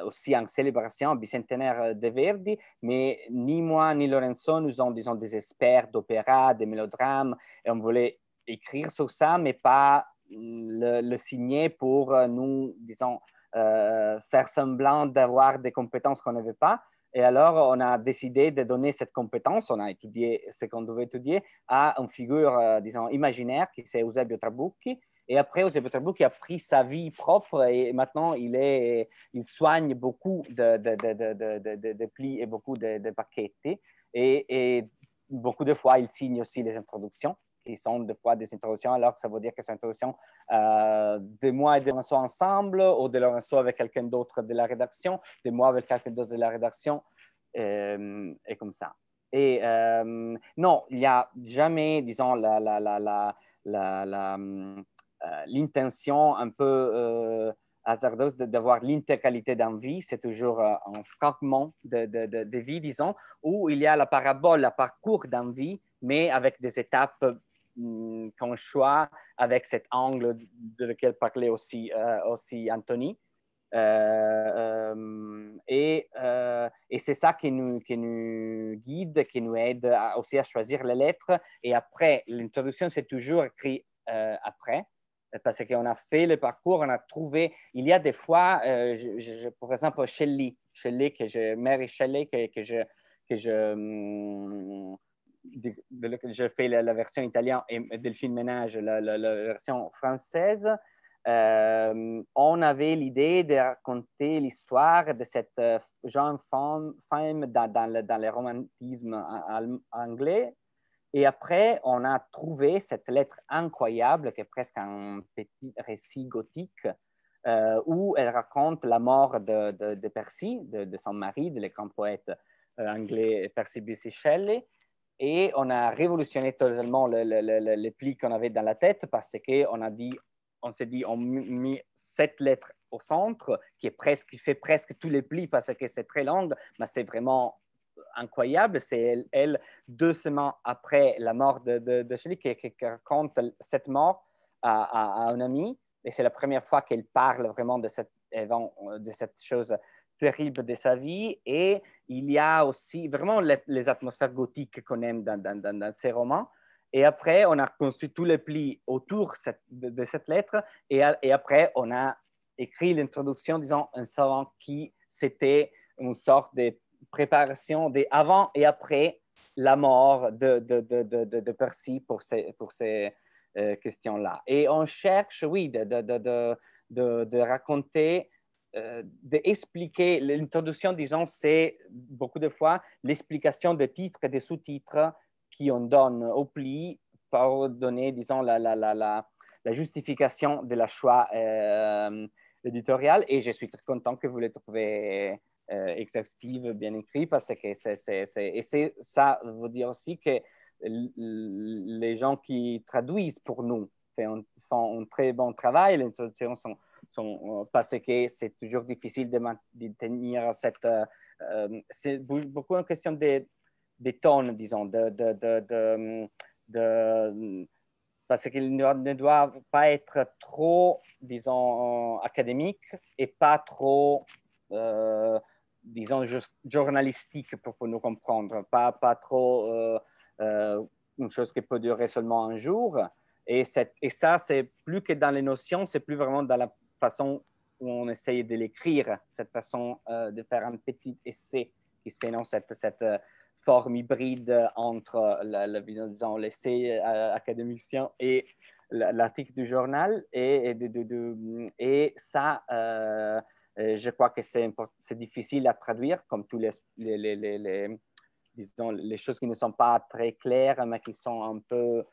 aussi une célébration bicentenaire de Verdi, mais ni moi ni Lorenzo, nous sommes, disons, des experts d'opéra, de mélodrames, et on voulait écrire sur ça, mais pas le signer pour nous, disons, faire semblant d'avoir des compétences qu'on n'avait pas. Et alors, on a décidé de donner cette compétence, on a étudié ce qu'on devait étudier, à une figure, disons, imaginaire qui c'est Eusebio Trabucchi. Et après, Eusebio Trabucchi a pris sa vie propre et maintenant, il soigne beaucoup de plis et beaucoup de paquetti. Et beaucoup de fois, il signe aussi les introductions, qui sont des fois des introductions, alors que ça veut dire que c'est une introduction de moi et de Lorenzo ensemble, ou de Lorenzo avec quelqu'un d'autre de la rédaction, de moi avec quelqu'un d'autre de la rédaction, et comme ça. Et non, il n'y a jamais, disons, l'intention un peu hasardeuse d'avoir l'intégralité d'un vie. C'est toujours un fragment de vie, disons, où il y a la parabole, le parcours d'un vie, mais avec des étapes qu'on choisit avec cet angle de lequel parlait aussi Anthony. Et c'est ça qui nous guide, qui nous aide aussi à choisir les lettres. Et après, l'introduction, c'est toujours écrit après, parce qu'on a fait le parcours, on a trouvé. Il y a des fois, par exemple, Shelley, Mary Shelley, que je fais la version italienne et Delphine Ménage, la version française. On avait l'idée de raconter l'histoire de cette jeune femme dans le romantisme anglais. Et après, on a trouvé cette lettre incroyable qui est presque un petit récit gothique où elle raconte la mort de Percy, de son mari, de le grand poète anglais Percy Bysshe Shelley. Et on a révolutionné totalement le pli qu'on avait dans la tête parce qu'on s'est dit, on met cette lettre au centre qui fait presque tous les plis parce que c'est très long, mais c'est vraiment incroyable. C'est elle 2 semaines après la mort de Shelley qui raconte cette mort à un ami. Et c'est la première fois qu'elle parle vraiment de cette chose terrible de sa vie. Et il y a aussi vraiment les atmosphères gothiques qu'on aime dans ces romans. Et après, on a construit tous les plis autour de cette lettre. Et après, on a écrit l'introduction, disons, en savant qui c'était une sorte de préparation des avant et après la mort de Percy pour ces questions-là. Et on cherche, oui, de raconter, d'expliquer. L'introduction, disons, c'est beaucoup de fois l'explication des titres et des sous-titres qu'on donne au pli pour donner, disons, la justification de la choix éditorial. Et je suis très content que vous les trouvez exhaustive, bien écrit, parce que ça veut dire aussi que les gens qui traduisent pour nous font un très bon travail. Les traductions sont parce que c'est toujours difficile de tenir cette... c'est beaucoup une question des tonnes, disons, parce qu'il ne doit pas être trop, disons, académique et pas trop... disons, journalistique pour nous comprendre, pas trop une chose qui peut durer seulement un jour. Et ça, c'est plus que dans les notions, c'est plus vraiment dans la façon où on essaye de l'écrire, cette façon de faire un petit essai qui s'énonce cette forme hybride entre l'essai académicien et l'article du journal. Et ça... je crois que c'est difficile à traduire, comme tous disons, les choses qui ne sont pas très claires, mais qui sont un peu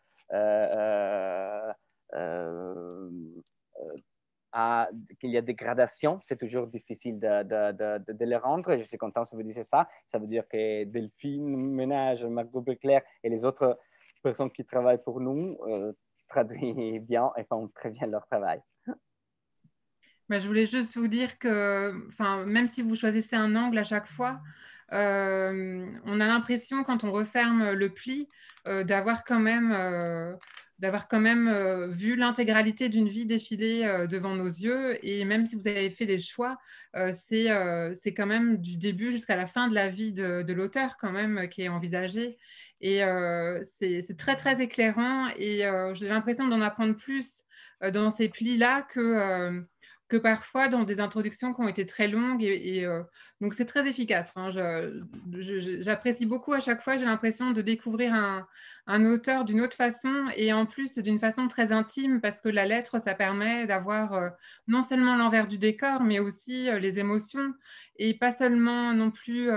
qu'il y a des gradations. C'est toujours difficile de les rendre. Je suis content que vous disiez ça. Ça veut dire que Delphine Ménage, Margot Beclerc et les autres personnes qui travaillent pour nous traduisent bien et font très bien leur travail. Je voulais juste vous dire que, même si vous choisissez un angle à chaque fois, on a l'impression, quand on referme le pli, d'avoir quand même vu l'intégralité d'une vie défiler devant nos yeux. Et même si vous avez fait des choix, c'est quand même du début jusqu'à la fin de la vie de l'auteur quand même qui est envisagé. Et c'est très, très éclairant et j'ai l'impression d'en apprendre plus dans ces plis-là que parfois dans des introductions qui ont été très longues. Donc, c'est très efficace. Hein. J'apprécie beaucoup à chaque fois. J'ai l'impression de découvrir un auteur d'une autre façon et en plus d'une façon très intime parce que la lettre, ça permet d'avoir non seulement l'envers du décor, mais aussi les émotions et pas seulement non plus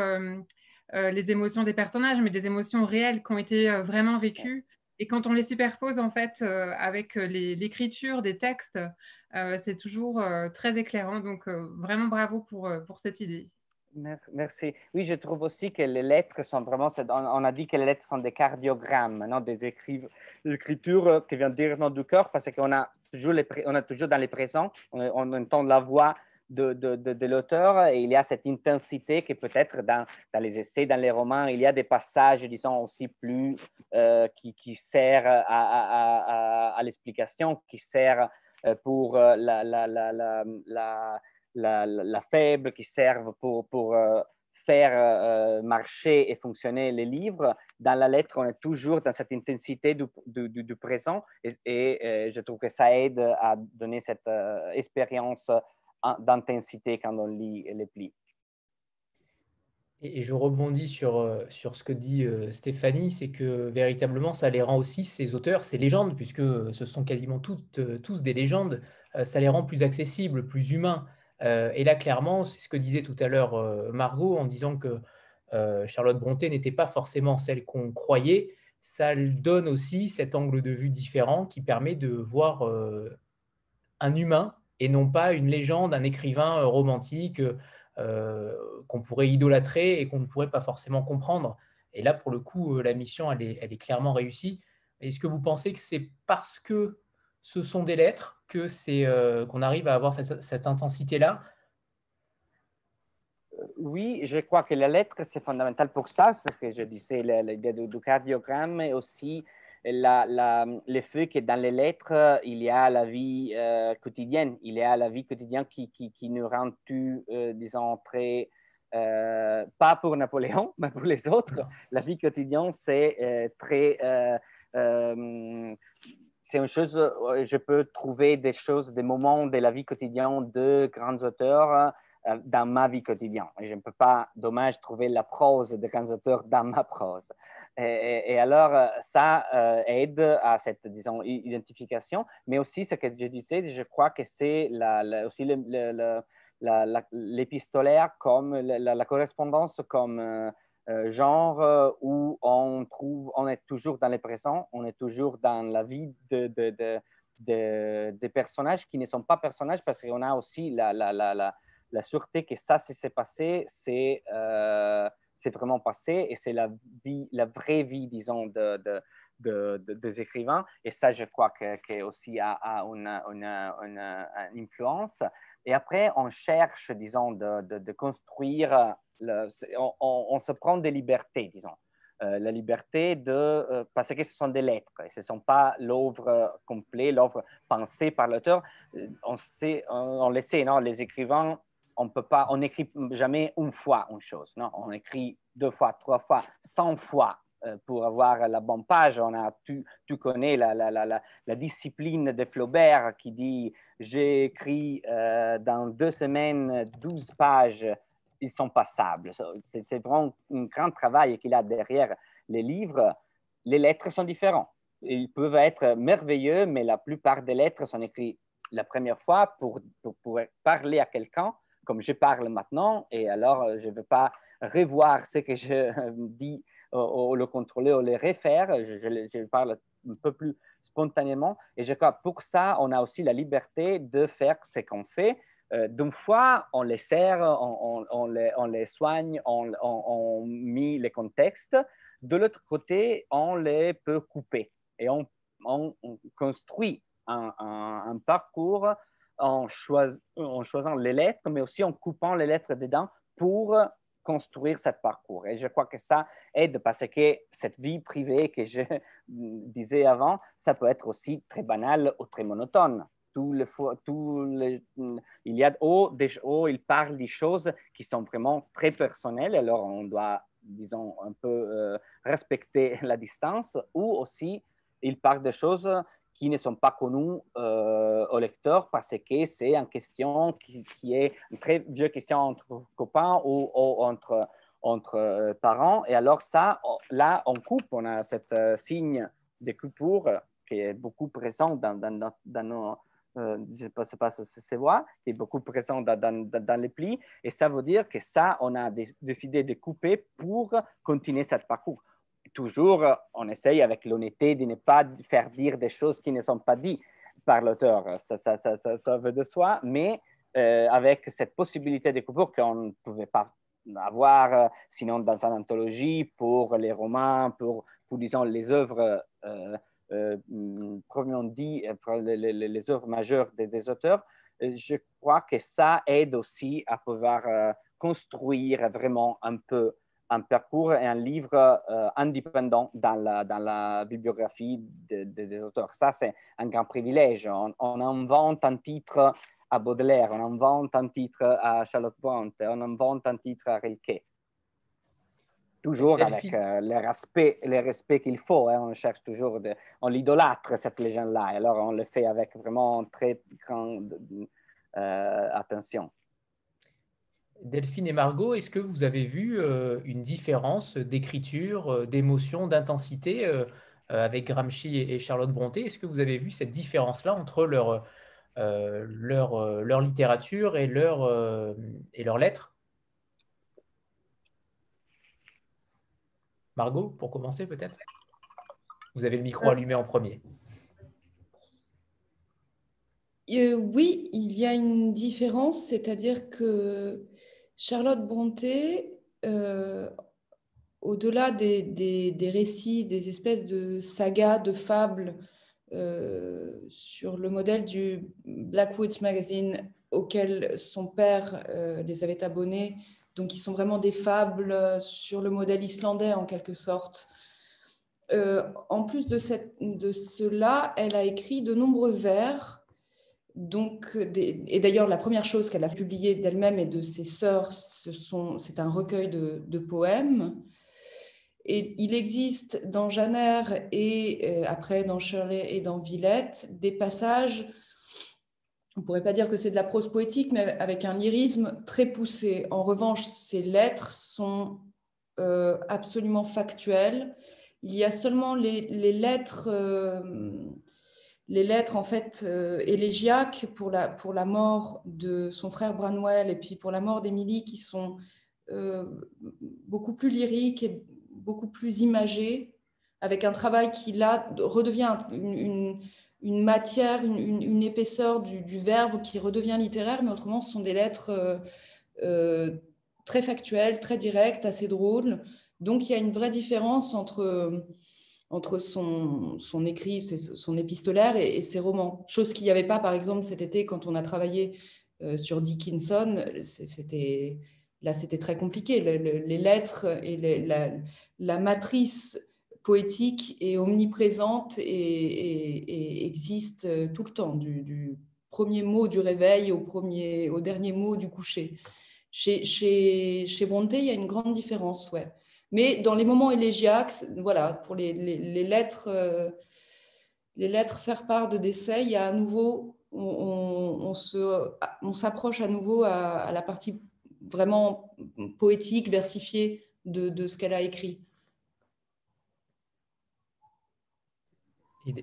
les émotions des personnages, mais des émotions réelles qui ont été vraiment vécues. Et quand on les superpose en fait avec l'écriture des textes, c'est toujours très éclairant. Donc vraiment bravo pour cette idée. Merci. Oui, je trouve aussi que les lettres sont vraiment, on a dit que les lettres sont des cardiogrammes, non, des écritures qui viennent directement du cœur parce qu'on a toujours dans les présents, on entend la voix de l'auteur et il y a cette intensité que peut-être dans les essais, dans les romans, il y a des passages, disons, aussi plus qui servent à l'explication, qui servent pour la faible, qui servent pour faire marcher et fonctionner les livres. Dans la lettre, on est toujours dans cette intensité du présent et je trouve que ça aide à donner cette expérience d'intensité quand on lit les plis. Et je rebondis sur ce que dit Stéphanie, c'est que véritablement, ça les rend aussi, ces auteurs, ces légendes, puisque ce sont quasiment tous des légendes, ça les rend plus accessibles, plus humains. Et là, clairement, c'est ce que disait tout à l'heure Margot, en disant que Charlotte Brontë n'était pas forcément celle qu'on croyait. Ça donne aussi cet angle de vue différent qui permet de voir un humain et non pas une légende, un écrivain romantique qu'on pourrait idolâtrer et qu'on ne pourrait pas forcément comprendre. Et là, pour le coup, la mission, elle est clairement réussie. Est-ce que vous pensez que c'est parce que ce sont des lettres que qu'on arrive à avoir cette intensité-là? Oui, je crois que la lettre, c'est fondamental pour ça, ce que je disais, l'idée du cardiogramme, mais aussi le fait que dans les lettres, il y a la vie quotidienne, il y a la vie quotidienne qui nous rend tout, disons, très, pas pour Napoléon, mais pour les autres. La vie quotidienne, c'est très... c'est une chose, je peux trouver des choses, des moments de la vie quotidienne de grands auteurs dans ma vie quotidienne. Et je ne peux pas, dommage, trouver la prose de grands auteurs dans ma prose. Et alors, ça aide à cette, disons, identification, mais aussi ce que je disais, je crois que c'est aussi l'épistolaire comme la correspondance comme genre où on est toujours dans le présent, on est toujours dans la vie des personnages qui ne sont pas personnages parce qu'on a aussi la sûreté que ça, si c'est passé, c'est vraiment passé et c'est la vraie vie, disons, des écrivains. Et ça, je crois que aussi a une influence. Et après, on cherche, disons, de construire, on se prend des libertés, disons. La liberté parce que ce sont des lettres, et ce ne sont pas l'œuvre complète, l'œuvre pensée par l'auteur. On le sait, non? Les écrivains, on n'écrit jamais une fois une chose, non? On écrit 2 fois, 3 fois, 100 fois pour avoir la bonne page. Tu connais la discipline de Flaubert qui dit « J'écris dans 2 semaines 12 pages, ils sont passables ». C'est vraiment un grand travail qu'il a derrière les livres. Les lettres sont différentes. Ils peuvent être merveilleux, mais la plupart des lettres sont écrites la première fois pour parler à quelqu'un, comme je parle maintenant, et alors je ne veux pas revoir ce que je dis ou le contrôler ou le refaire. Je parle un peu plus spontanément. Et je crois pour ça, on a aussi la liberté de faire ce qu'on fait. D'une fois, on les sert, on les soigne, on met les contextes. De l'autre côté, on les peut couper et on construit un parcours en choisissant les lettres, mais aussi en coupant les lettres dedans pour construire ce parcours. Et je crois que ça aide parce que cette vie privée que je disais avant, ça peut être aussi très banal ou très monotone. Il parle des choses qui sont vraiment très personnelles, alors on doit disons, un peu respecter la distance, ou aussi il parle de choses qui ne sont pas connues au lecteur parce que c'est une question qui est une très vieille question entre copains ou entre parents. Et alors ça, là, on coupe, on a cette signe de coupure qui est beaucoup présent dans nos... je ne sais pas si c'est voix, qui est beaucoup présent dans les plis. Et ça veut dire que ça, on a décidé de couper pour continuer ce parcours. Toujours, on essaye avec l'honnêteté de ne pas faire dire des choses qui ne sont pas dites par l'auteur. Ça veut de soi, mais avec cette possibilité de coupure qu'on ne pouvait pas avoir, sinon dans une anthologie, pour les romans, pour disons, les œuvres, proprement dit, les œuvres majeures des auteurs. Je crois que ça aide aussi à pouvoir construire vraiment un peu un parcours et un livre indépendant dans la bibliographie des auteurs. Ça, c'est un grand privilège. On invente un titre à Baudelaire, on invente un titre à Charlotte Brontë, on invente un titre à Rilke. Toujours avec le respect qu'il faut. On cherche toujours, on l'idolâtre, cette légende-là. Alors, on le fait avec vraiment très grande attention. Delphine et Margot, est-ce que vous avez vu une différence d'écriture, d'émotion, d'intensité avec Gramsci et Charlotte Brontë? Est-ce que vous avez vu cette différence-là entre leur littérature et leurs lettres? Margot, pour commencer peut-être? Vous avez le micro allumé en premier. Oui, il y a une différence, c'est-à-dire que Charlotte Brontë, au-delà des récits, des espèces de sagas, de fables sur le modèle du Blackwoods Magazine auquel son père les avait abonnés, donc qui sont vraiment des fables sur le modèle islandais en quelque sorte. En plus de cela, elle a écrit de nombreux vers. Donc, et d'ailleurs, la première chose qu'elle a publiée d'elle-même et de ses sœurs, c'est un recueil de poèmes. Et il existe dans Janer et après dans Shirley et dans Villette des passages, on ne pourrait pas dire que c'est de la prose poétique, mais avec un lyrisme très poussé. En revanche, ces lettres sont absolument factuelles. Il y a seulement les lettres en fait élégiaques pour la mort de son frère Branwell et puis pour la mort d'Émilie qui sont beaucoup plus lyriques et beaucoup plus imagées, avec un travail qui là redevient une matière, une épaisseur du verbe qui redevient littéraire, mais autrement ce sont des lettres très factuelles, très directes, assez drôles. Donc il y a une vraie différence entre son écrit, son épistolaire et ses romans. Chose qu'il n'y avait pas, par exemple, cet été, quand on a travaillé sur Dickinson. Là, c'était très compliqué. Les lettres et la matrice poétique est omniprésente et existe tout le temps, du premier mot du réveil au dernier mot du coucher. Chez Brontë, il y a une grande différence, ouais. Mais dans les moments élégiaques, voilà, pour les lettres faire part de décès, il y a à nouveau, on s'approche à nouveau à la partie vraiment poétique, versifiée de ce qu'elle a écrit.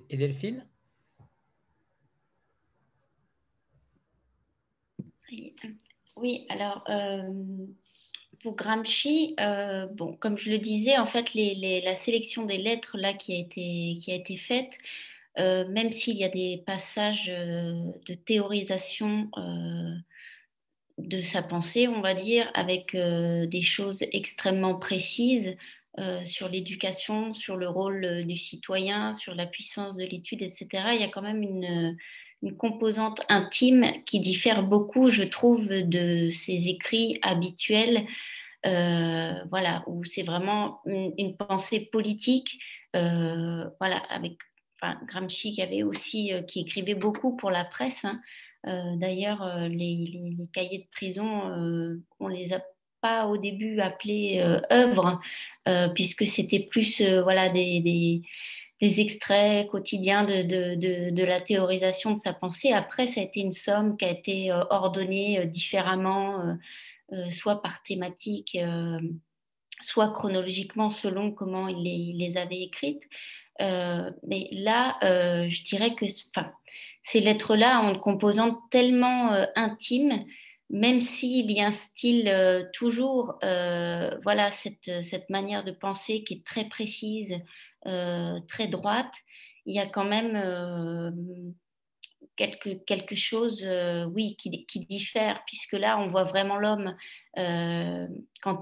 Et Delphine? Oui, alors pour Gramsci, bon, comme je le disais, en fait, la sélection des lettres là qui a été faite, même s'il y a des passages de théorisation de sa pensée, on va dire, avec des choses extrêmement précises sur l'éducation, sur le rôle du citoyen, sur la puissance de l'étude, etc. Il y a quand même une composante intime qui diffère beaucoup, je trouve, de ses écrits habituels, voilà, où c'est vraiment une pensée politique, voilà, avec Gramsci qui écrivait beaucoup pour la presse, hein. D'ailleurs, les cahiers de prison, on les a pas au début appelé œuvre, puisque c'était plus voilà, des extraits quotidiens de la théorisation de sa pensée. Après, ça a été une somme qui a été ordonnée différemment, soit par thématique, soit chronologiquement selon comment il les avait écrites. Mais là, je dirais que ces lettres-là ont une composante tellement intime, même s'il y a un style toujours, voilà, cette manière de penser qui est très précise, très droite, il y a quand même quelque chose, oui, qui diffère, puisque là, on voit vraiment l'homme quand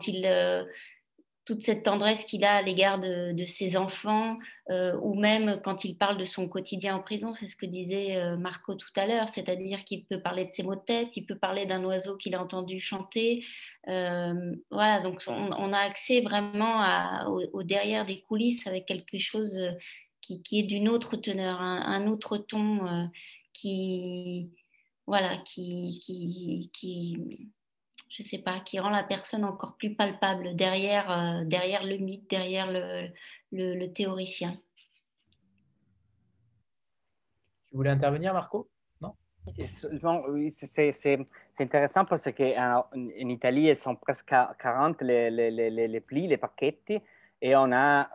toute cette tendresse qu'il a à l'égard de ses enfants, ou même quand il parle de son quotidien en prison, c'est ce que disait Marco tout à l'heure, c'est-à-dire qu'il peut parler de ses maux de tête, il peut parler d'un oiseau qu'il a entendu chanter. Voilà, donc on a accès vraiment au derrière des coulisses avec quelque chose qui est d'une autre teneur, un autre ton voilà, je sais pas, qui rend la personne encore plus palpable derrière le mythe, derrière le théoricien. Tu voulais intervenir, Marco? Non? Oui, c'est intéressant parce qu'en Italie, ils sont presque 40 les plis, les paquetti, et on a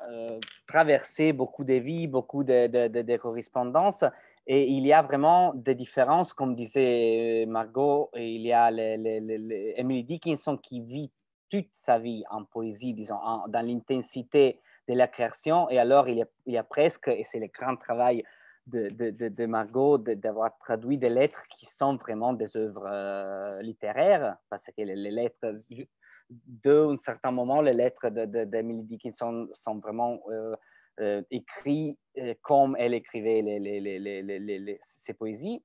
traversé beaucoup de vies, beaucoup de correspondances, et il y a vraiment des différences, comme disait Margot, il y a Emily Dickinson qui vit toute sa vie en poésie, disons, dans l'intensité de la création, et alors il y a presque, et c'est le grand travail de Margot d'avoir traduit des lettres qui sont vraiment des œuvres littéraires, parce que les lettres, d'un certain moment, les lettres d'Emily Dickinson sont vraiment écrites comme elle écrivait ses poésies.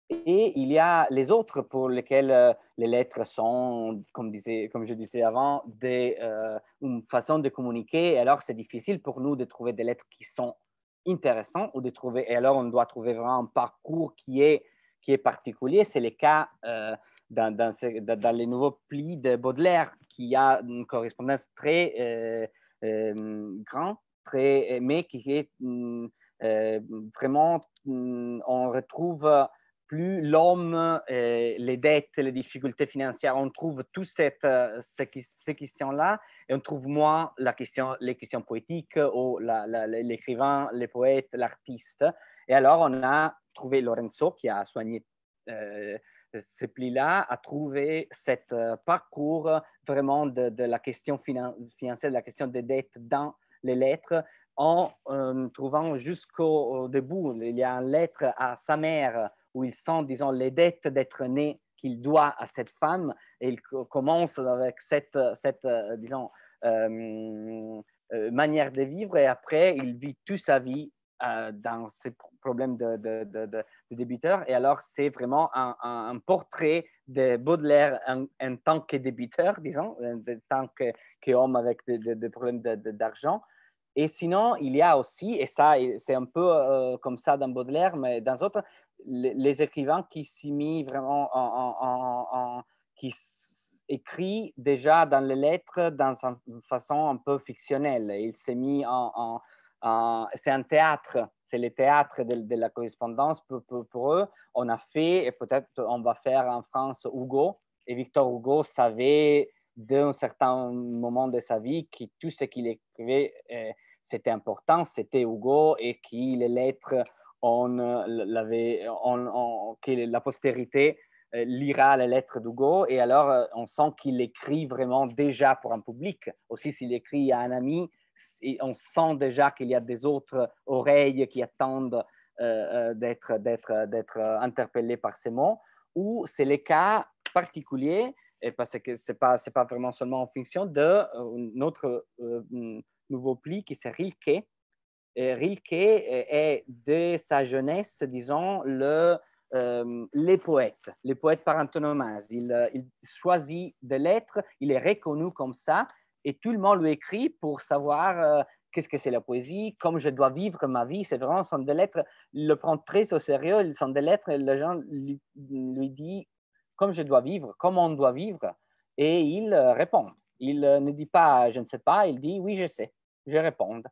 Et il y a les autres pour lesquels les lettres sont, comme je disais avant, une façon de communiquer. Et alors, c'est difficile pour nous de trouver des lettres qui sont intéressant ou de trouver, et alors on doit trouver vraiment un parcours qui est particulier. C'est le cas dans les nouveaux plis de Baudelaire, qui a une correspondance très grande, mais qui est vraiment, on retrouve plus l'homme, les dettes, les difficultés financières, on trouve toutes ces questions-là, et on trouve moins les questions poétiques ou l'écrivain, les poètes, l'artiste. Et alors, on a trouvé Lorenzo, qui a soigné ces plis-là, a trouvé cet parcours vraiment de la question financière, de la question des dettes dans les lettres, en trouvant jusqu'au début. Il y a une lettre à sa mère où il sent, disons, les dettes d'être né qu'il doit à cette femme, et il commence avec cette disons, manière de vivre, et après, il vit toute sa vie dans ces problèmes de débiteur. Et alors, c'est vraiment un portrait de Baudelaire en tant que débiteur, disons, en tant qu'homme avec des problèmes d'argent. Et sinon, il y a aussi, et ça, c'est un peu comme ça dans Baudelaire, mais dans d'autres, les écrivains qui s'y mis vraiment qui écrit déjà dans les lettres dans une façon un peu fictionnelle. Il s'est mis c'est un théâtre, c'est le théâtre de la correspondance pour eux. On a fait, et peut-être on va faire en France, Hugo, et Victor Hugo savait d'un certain moment de sa vie que tout ce qu'il écrivait, c'était important, c'était Hugo, et que les lettres, que la postérité lira les lettres d'Hugo, et alors on sent qu'il écrit vraiment déjà pour un public. Aussi, s'il écrit à un ami, on sent déjà qu'il y a des autres oreilles qui attendent d'être interpellées par ces mots, ou c'est le cas particulier, parce que ce n'est pas vraiment seulement en fonction de notre nouveau pli qui c'est Rilke. Rilke est de sa jeunesse, disons, les poètes par antonomasie. Il choisit des lettres, il est reconnu comme ça, et tout le monde lui écrit pour savoir qu'est-ce que c'est la poésie, comme je dois vivre ma vie. C'est vraiment, sont des lettres, il le prend très au sérieux, ils sont des lettres, les gens lui disent comme je dois vivre, comme on doit vivre. et il répond. Il ne dit pas « je ne sais pas », il dit « oui, je sais, je réponds ».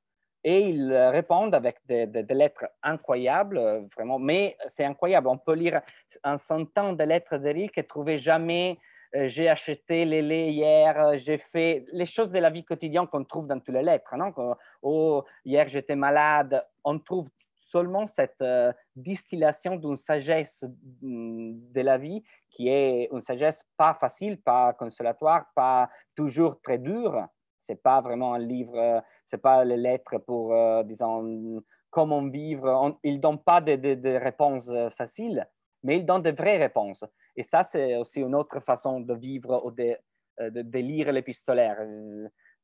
Et ils répondent avec des lettres incroyables, vraiment. Mais c'est incroyable, on peut lire un centaine de lettres d'Eric et trouver jamais j'ai acheté les laits hier, j'ai fait les choses de la vie quotidienne qu'on trouve dans toutes les lettres. Non? Oh, hier j'étais malade. On trouve seulement cette distillation d'une sagesse de la vie qui est une sagesse pas facile, pas consolatoire, pas toujours très dure. C'est pas vraiment un livre, c'est pas les lettres pour, disons, comment vivre. Ils ne donnent pas de réponses faciles, mais ils donnent de vraies réponses. Et ça, c'est aussi une autre façon de vivre ou de lire l'épistolaire.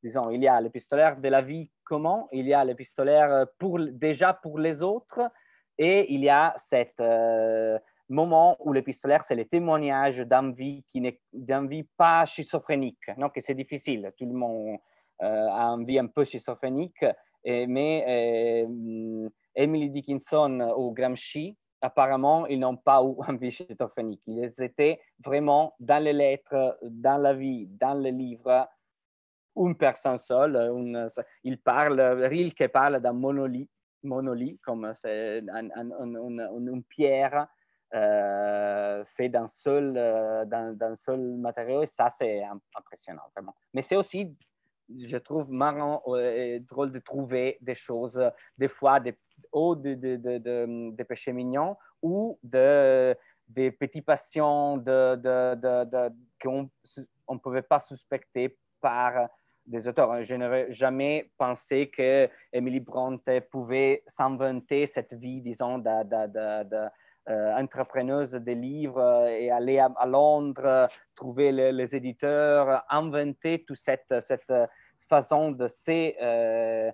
Disons, il y a l'épistolaire de la vie comment, il y a l'épistolaire déjà pour les autres, et il y a cet moment où l'épistolaire, c'est le témoignage d'une vie qui n'est d'une vie pas schizophrénique, non, que c'est difficile. Tout le monde a une vie un peu schizophrénique, mais Emily Dickinson ou Gramsci, apparemment, ils n'ont pas eu une vie schizophrénique. Ils étaient vraiment dans les lettres, dans la vie, dans le livre, une personne seule. Il parle, Rilke parle d'un monolithe, comme c'est une pierre fait d'un seul matériau. Et ça, c'est impressionnant, vraiment. Mais c'est aussi, je trouve, marrant et drôle de trouver des choses, des fois, des péchés mignons ou des petites passions qu'on ne pouvait pas suspecter par des auteurs. Je n'aurais jamais pensé que Emily Brontë pouvait s'inventer cette vie, disons, entrepreneuse de livres et aller à Londres, trouver les éditeurs, inventer toute cette façon de se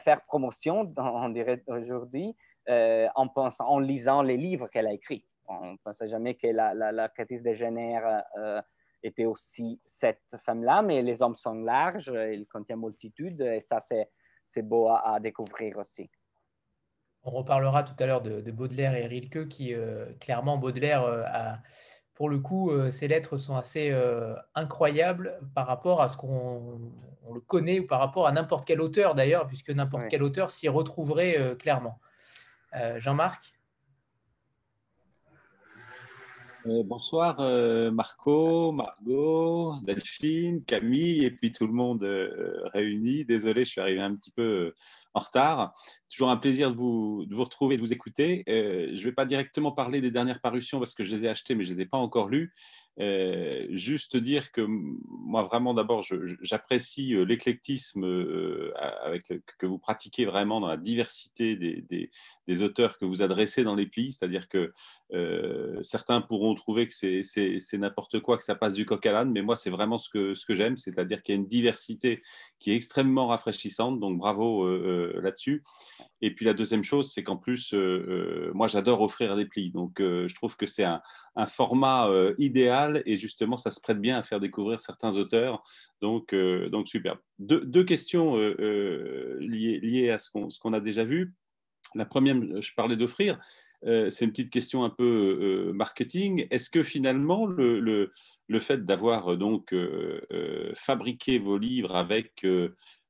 faire promotion, on dirait aujourd'hui, en lisant les livres qu'elle a écrits. On ne pensait jamais que la Cathy de Jenner était aussi cette femme-là, mais les hommes sont larges, ils contiennent multitude, et ça, c'est beau à découvrir aussi. On reparlera tout à l'heure de Baudelaire et Rilke, qui clairement, Baudelaire pour le coup, ses lettres sont assez incroyables par rapport à ce qu'on le connaît ou par rapport à n'importe quel auteur d'ailleurs, puisque n'importe quel auteur s'y retrouverait clairement. Jean-Marc? Bonsoir Marco, Margot, Delphine, Camille et puis tout le monde réuni. Désolé, je suis arrivé un petit peu en retard. Toujours un plaisir de vous retrouver et de vous écouter. Je ne vais pas directement parler des dernières parutions parce que je les ai achetées mais je ne les ai pas encore lues. Juste dire que moi vraiment d'abord j'apprécie l'éclectisme que vous pratiquez vraiment dans la diversité des auteurs que vous adressez dans les plis, c'est-à-dire que certains pourront trouver que c'est n'importe quoi, que ça passe du coq à l'âne, mais moi c'est vraiment ce que j'aime, c'est-à-dire qu'il y a une diversité qui est extrêmement rafraîchissante, donc bravo là-dessus. Et puis la deuxième chose, c'est qu'en plus, moi j'adore offrir des plis, donc je trouve que c'est un format idéal et justement ça se prête bien à faire découvrir certains auteurs, donc superbe. Deux questions liées à ce qu'on a déjà vu. La première, je parlais d'offrir, c'est une petite question un peu marketing. Est-ce que finalement le fait d'avoir donc fabriqué vos livres avec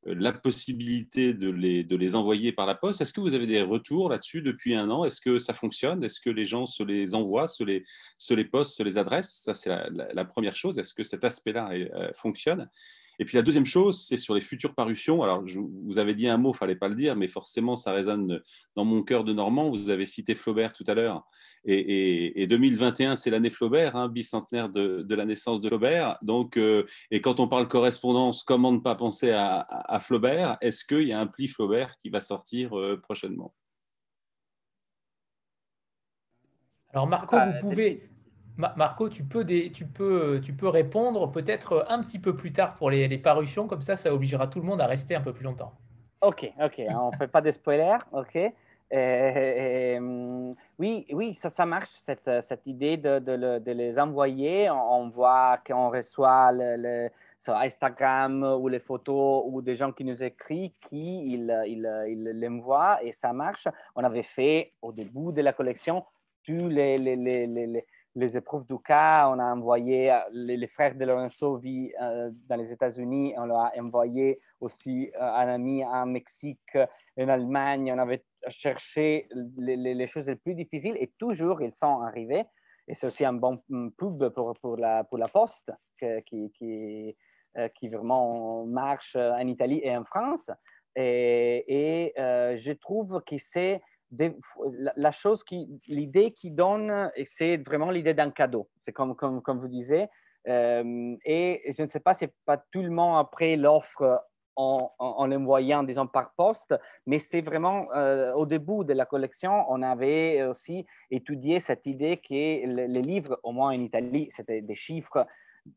la possibilité de les envoyer par la poste. Est-ce que vous avez des retours là-dessus depuis un an? Est-ce que ça fonctionne? Est-ce que les gens se les envoient, se les postent, se les adressent? Ça, c'est la première chose. Est-ce que cet aspect-là fonctionne? Et puis la deuxième chose, c'est sur les futures parutions. Alors, vous avez dit un mot, il ne fallait pas le dire, mais forcément, ça résonne dans mon cœur de Normand. Vous avez cité Flaubert tout à l'heure. Et 2021, c'est l'année Flaubert, hein, bicentenaire de la naissance de Flaubert. Donc, et quand on parle correspondance, comment ne pas penser à Flaubert? Est-ce qu'il y a un pli Flaubert qui va sortir prochainement? Alors Marco, Marco, tu peux répondre peut-être un petit peu plus tard pour les parutions, comme ça obligera tout le monde à rester un peu plus longtemps. Ok, on ne fait pas de spoilers, ok. Oui, ça marche, cette idée de les envoyer. On voit qu'on reçoit sur Instagram ou les photos ou des gens qui nous écrivent, ils l'envoient et ça marche. On avait fait au début de la collection tous les les épreuves du cas. On a envoyé, les frères de Lorenzo vivent dans les États-Unis. On leur a envoyé aussi un ami en Mexique, en Allemagne. On avait cherché les choses les plus difficiles et toujours ils sont arrivés. Et c'est aussi un bon pub pour la Poste qui vraiment marche en Italie et en France. Et je trouve que c'est la chose l'idée qui donne, c'est vraiment l'idée d'un cadeau. C'est comme vous disiez. Et je ne sais pas, c'est pas tout le monde après l'offre en l'envoyant, disons, par poste, mais c'est vraiment au début de la collection, on avait aussi étudié cette idée que les livres, au moins en Italie, c'était des chiffres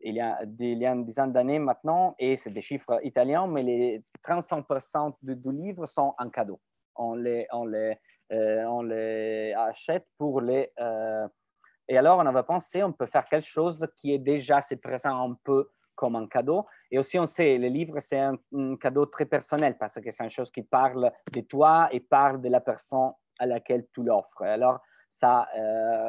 il y a une dizaine d'années maintenant, et c'est des chiffres italiens, mais les 35% du livre sont en cadeau. On les achète pour les... Et alors, on avait pensé, on peut faire quelque chose qui est déjà, c'est présent un peu comme un cadeau. Et aussi, on sait, les livres, c'est un cadeau très personnel parce que c'est une chose qui parle de toi et parle de la personne à laquelle tu l'offres. Alors, ça,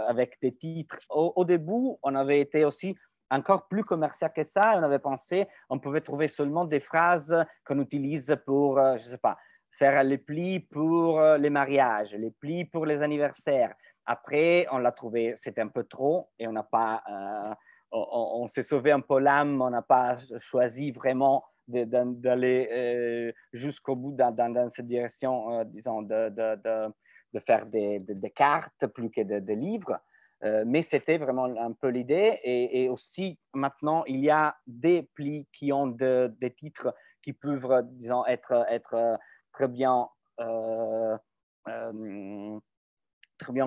avec des titres, au début, on avait été aussi encore plus commercial que ça. On avait pensé, on pouvait trouver seulement des phrases qu'on utilise pour, je ne sais pas, faire les plis pour les mariages, les plis pour les anniversaires. Après, on l'a trouvé, c'était un peu trop et on n'a pas, on s'est sauvé un peu l'âme, on n'a pas choisi vraiment d'aller jusqu'au bout dans cette direction, disons, de faire des cartes plus que des livres. Mais c'était vraiment un peu l'idée. Et aussi, maintenant, il y a des plis qui ont des titres qui peuvent, disons, être très bien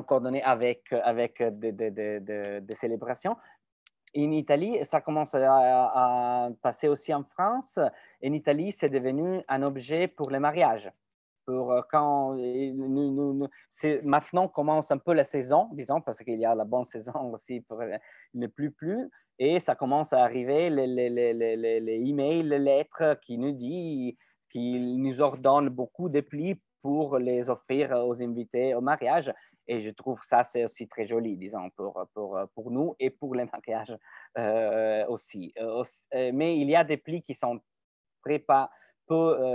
coordonnés avec des célébrations. En Italie, ça commence à passer aussi en France. En Italie, c'est devenu un objet pour les mariages. Maintenant commence un peu la saison, disons, parce qu'il y a la bonne saison aussi pour ne plus. Et ça commence à arriver les emails, les lettres qui nous ordonnent beaucoup de plis pour les offrir aux invités au mariage. Et je trouve ça, c'est aussi très joli, disons, pour nous et pour les mariages aussi. Mais il y a des plis qui sont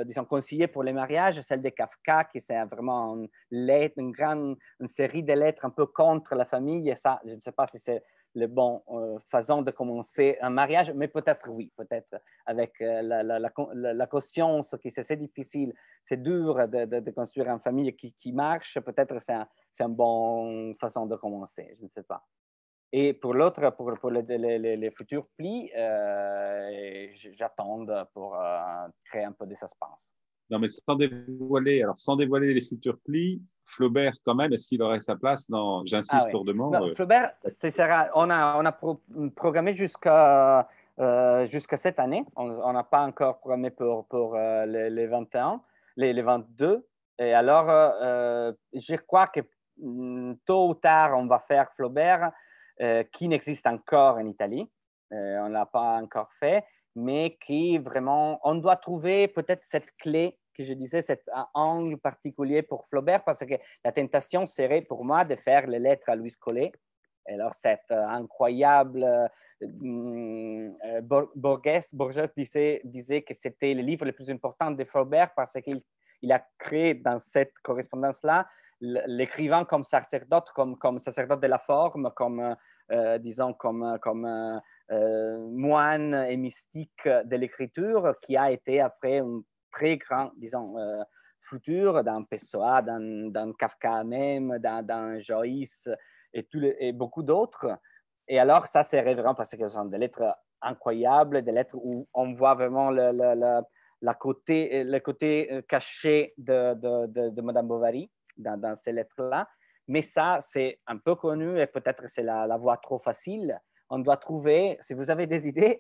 disons, conseillés pour les mariages, celle de Kafka, qui c'est vraiment une série de lettres un peu contre la famille. Et ça, je ne sais pas si c'est la bonne façon de commencer un mariage, mais peut-être oui, peut-être avec la conscience que c'est difficile, c'est dur de construire une famille qui marche, peut-être c'est une bonne façon de commencer, je ne sais pas. Et pour l'autre, pour les futurs plis, j'attends pour créer un peu de suspense. Non, mais sans dévoiler les futurs plis, Flaubert, quand même, est-ce qu'il aurait sa place dans... J'insiste lourdement. Flaubert, on a programmé jusqu'à cette année. On n'a pas encore programmé pour les 21, les 22. Et alors, je crois que tôt ou tard, on va faire Flaubert, qui n'existe encore en Italie. On ne l'a pas encore fait, mais qui vraiment, on doit trouver peut-être cette clé que je disais, cet angle particulier pour Flaubert, parce que la tentation serait pour moi de faire les lettres à Louis Collet. Alors, cette incroyable Borges disait que c'était le livre le plus important de Flaubert parce qu'il a créé dans cette correspondance-là l'écrivain comme sacerdote, comme sacerdote de la forme, disons, comme moine et mystique de l'écriture, qui a été après un très grand, disons, futur dans Pessoa, dans Kafka même, dans Joyce et beaucoup d'autres. Et alors, ça, c'est révérend parce que ce sont des lettres incroyables, des lettres où on voit vraiment le côté caché de Madame Bovary dans ces lettres-là. Mais ça, c'est un peu connu et peut-être c'est la voie trop facile. On doit trouver, si vous avez des idées,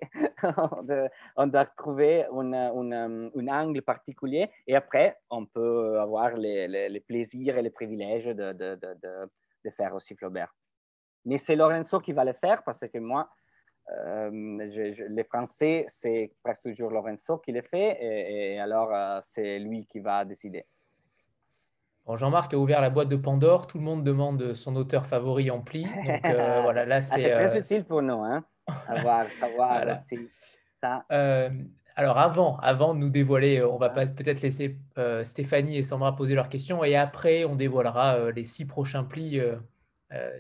on doit trouver un angle particulier et après, on peut avoir les plaisirs et les privilèges de faire aussi Flaubert. Mais c'est Lorenzo qui va le faire parce que moi, les Français, c'est presque toujours Lorenzo qui le fait et alors c'est lui qui va décider. Bon, Jean-Marc a ouvert la boîte de Pandore, tout le monde demande son auteur favori en pli. Donc voilà, là c'est très utile pour nous, hein, savoir voilà. aussi ça. Alors avant de nous dévoiler, on va peut-être laisser Stéphanie et Sandra poser leurs questions et après on dévoilera les 6 prochains plis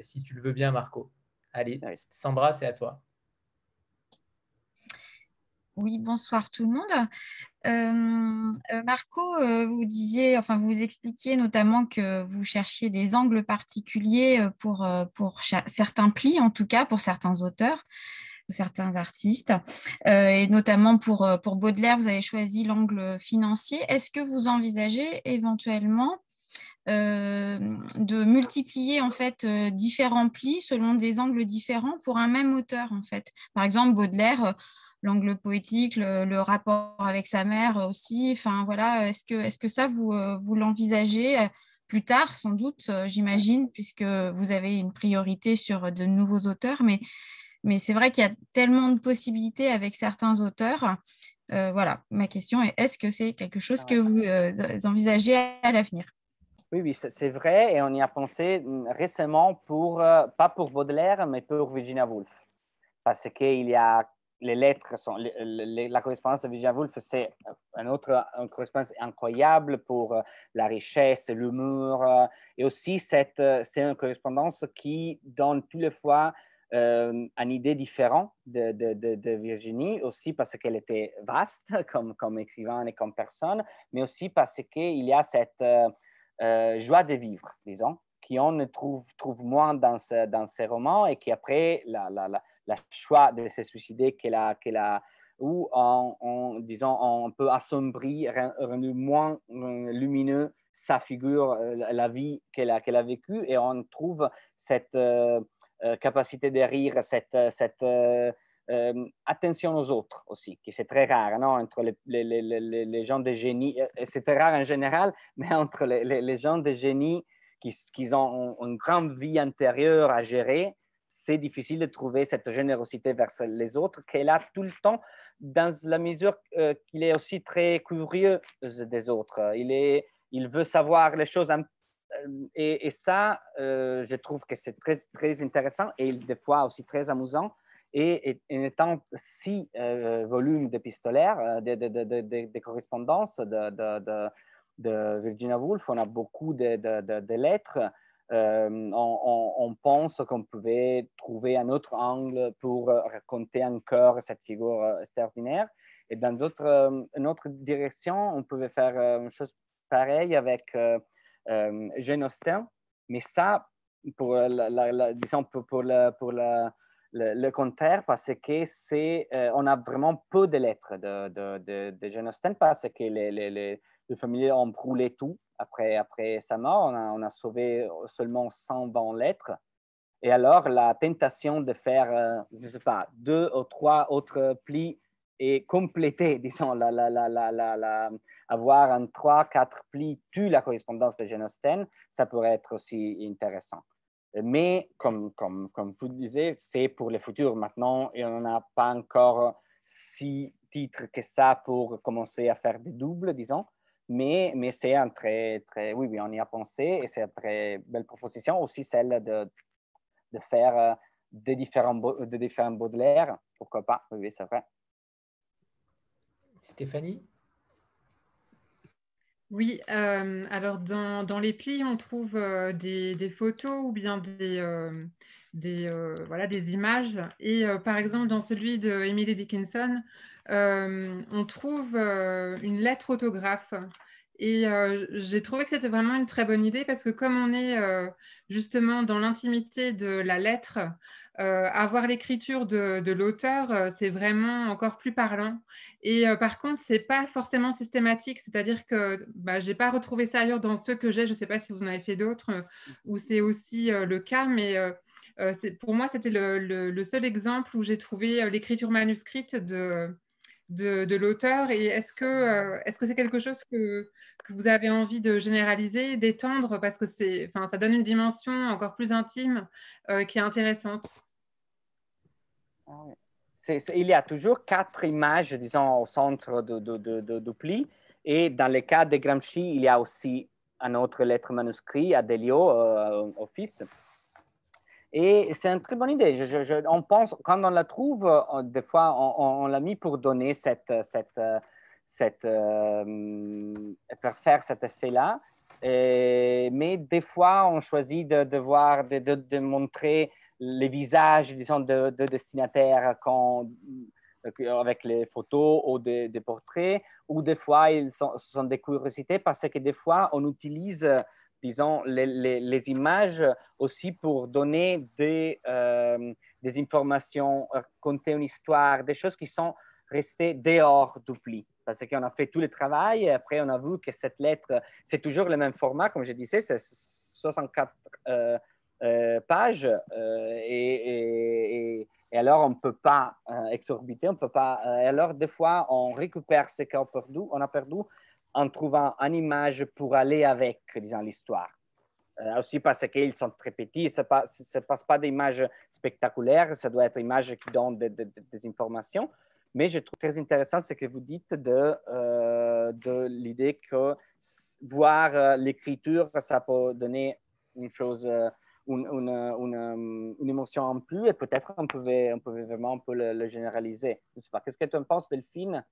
si tu le veux bien, Marco. Allez, Sandra, c'est à toi. Oui, bonsoir tout le monde. Marco, vous expliquiez notamment que vous cherchiez des angles particuliers pour certains plis, en tout cas pour certains auteurs, certains artistes, et notamment pour Baudelaire, vous avez choisi l'angle financier. Est-ce que vous envisagez éventuellement de multiplier en fait différents plis selon des angles différents pour un même auteur en fait? Par exemple, Baudelaire, l'angle poétique, le rapport avec sa mère aussi. Enfin voilà, est-ce que ça vous l'envisagez plus tard sans doute, j'imagine, puisque vous avez une priorité sur de nouveaux auteurs, mais c'est vrai qu'il y a tellement de possibilités avec certains auteurs. Voilà, ma question est, est-ce que c'est quelque chose que vous envisagez à l'avenir? Oui, c'est vrai, et on y a pensé récemment pas pour Baudelaire, mais pour Virginia Woolf. Parce qu'il y a les lettres, la correspondance de Virginia Woolf, c'est une correspondance incroyable pour la richesse, l'humour, et aussi c'est une correspondance qui donne toutes les fois une idée différente de Virginie, aussi parce qu'elle était vaste comme écrivain et comme personne, mais aussi parce qu'il y a cette joie de vivre, disons, qu'on ne trouve moins dans ses romans et qui après la choix de se suicider qu'elle a ou disons, on peut assombrir, rendre moins lumineux sa figure, la vie qu'elle a vécue, et on trouve cette capacité de rire, cette attention aux autres aussi, qui c'est très rare, non? Entre les gens de génie, c'est très rare en général, mais entre les gens de génie qui ont une grande vie intérieure à gérer, c'est difficile de trouver cette générosité vers les autres qu'elle a tout le temps, dans la mesure qu'il est aussi très curieux des autres. Il veut savoir les choses et ça, je trouve que c'est très, très intéressant et des fois aussi très amusant. Et en étant 6 volumes d'épistolaires, de correspondances de Virginia Woolf, on a beaucoup de lettres. On pense qu'on pouvait trouver un autre angle pour raconter encore cette figure extraordinaire. Et dans une autre direction, on pouvait faire une chose pareille avec Jane Austen, mais ça, disons pour le contraire, parce que on a vraiment peu de lettres de Jane Austen, parce que les familiers ont brûlé tout après sa mort. On a sauvé seulement 120 lettres. Et alors, la tentation de faire, je ne sais pas, 2 ou 3 autres plis et compléter, disons, avoir un 3-4 plis tue la correspondance de Jane Austen, ça pourrait être aussi intéressant. Mais comme vous disiez, c'est pour le futur maintenant et on n'a pas encore 6 titres que ça pour commencer à faire des doubles, disons. Mais c'est un très, très... Oui, on y a pensé et c'est une très belle proposition. Aussi celle de faire des différents Baudelaire. Pourquoi pas? Oui, c'est vrai. Stéphanie? Oui, alors dans les plis, on trouve des photos ou bien des images. Et par exemple, dans celui de Emily Dickinson, on trouve une lettre autographe. Et j'ai trouvé que c'était vraiment une très bonne idée parce que comme on est justement dans l'intimité de la lettre, avoir l'écriture de l'auteur, c'est vraiment encore plus parlant. Et par contre, ce n'est pas forcément systématique, c'est-à-dire que je n'ai pas retrouvé ça ailleurs dans ceux que j'ai. Je ne sais pas si vous en avez fait d'autres où c'est aussi le cas, mais pour moi, c'était le seul exemple où j'ai trouvé l'écriture manuscrite de l'auteur. Et est-ce que c'est quelque chose que vous avez envie de généraliser, d'étendre, parce que ça donne une dimension encore plus intime qui est intéressante. Il y a toujours 4 images, disons, au centre du pli. Et dans le cas de Gramsci, il y a aussi un autre lettre manuscrit à Delio, au fils. Et c'est une très bonne idée. On pense, quand on la trouve, des fois, on l'a mis pour donner faire faire cet effet-là. Mais des fois, on choisit de montrer les visages, disons, de destinataires avec les photos ou des portraits, ou des fois, ce sont des curiosités parce que des fois, on utilise, disons, les images aussi pour donner des informations, raconter une histoire, des choses qui sont restées dehors du pli. Parce qu'on a fait tout le travail et après, on a vu que cette lettre, c'est toujours le même format, comme je disais, c'est 64 pages. Et alors, on ne peut pas exorbiter, on peut pas. Et alors, des fois, on récupère ce qu'on a perdu en trouvant une image pour aller avec, disons, l'histoire. Aussi parce qu'ils sont très petits, ce ne passe pas d'images spectaculaires, ça doit être des images qui donnent des informations. Mais je trouve très intéressant ce que vous dites de l'idée que voir l'écriture, ça peut donner une chose, une émotion en plus, et peut-être on pouvait vraiment le généraliser. Je ne sais pas. Qu'est-ce que tu en penses, Delphine,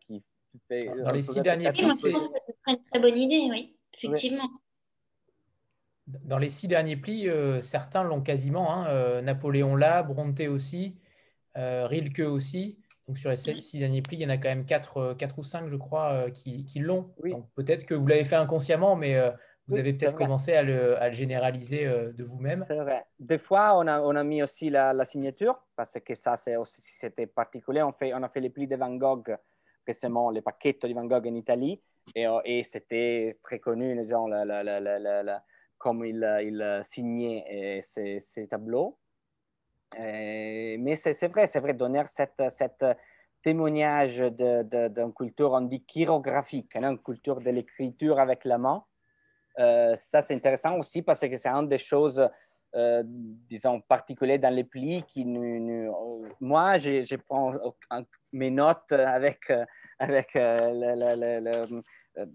qui fait, dans les 6 derniers plis, je pense que ce serait une très bonne idée, oui, effectivement. Oui. Dans les 6 derniers plis, certains l'ont quasiment. Hein, Napoléon là, Brontë aussi, Rilke aussi. Donc sur les 6 derniers plis, il y en a quand même 4 ou 5, je crois, qui l'ont. Oui. Donc peut-être que vous l'avez fait inconsciemment, mais vous avez peut-être vrai. commencé à le généraliser de vous-même. C'est vrai. Des fois, on a mis aussi la signature, parce que ça, c'était particulier. On a fait les plis de Van Gogh récemment, les paquettes de Van Gogh en Italie, et c'était très connu, disons, comme il signait ces tableaux. Mais c'est vrai, donner cette témoignage d'une culture, on dit chirographique, hein, une culture de l'écriture avec la main. Ça, c'est intéressant aussi parce que c'est une des choses, disons, particulières dans les plis qui moi, je prends mes notes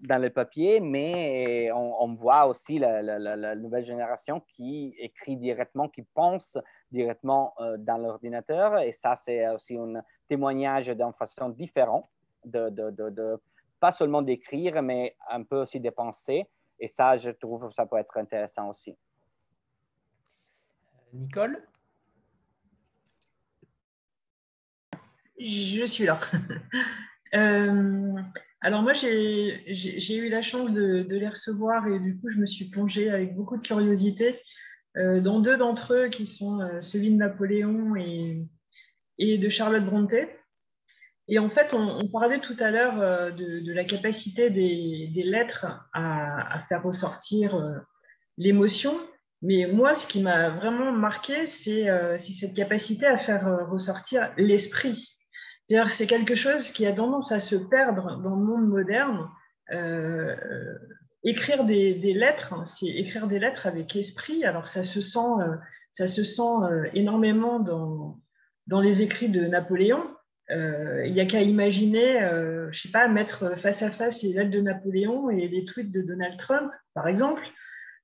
dans le papier, mais on voit aussi la nouvelle génération qui écrit directement, qui pense directement dans l'ordinateur. Et ça, c'est aussi un témoignage d'une façon différente, pas seulement d'écrire, mais un peu aussi de penser. Et ça, je trouve que ça peut être intéressant aussi. Nicole? Je suis là. Alors moi, j'ai eu la chance de les recevoir et du coup, je me suis plongée avec beaucoup de curiosité dans 2 d'entre eux qui sont celui de Napoléon et de Charlotte Brontë. Et en fait, on parlait tout à l'heure de la capacité des lettres à faire ressortir l'émotion. Mais moi, ce qui m'a vraiment marqué, c'est cette capacité à faire ressortir l'esprit. C'est-à-dire c'est quelque chose qui a tendance à se perdre dans le monde moderne. Écrire des lettres, c'est écrire des lettres avec esprit. Alors ça se sent énormément dans les écrits de Napoléon. Il n'y a qu'à imaginer, je ne sais pas, mettre face à face les lettres de Napoléon et les tweets de Donald Trump, par exemple.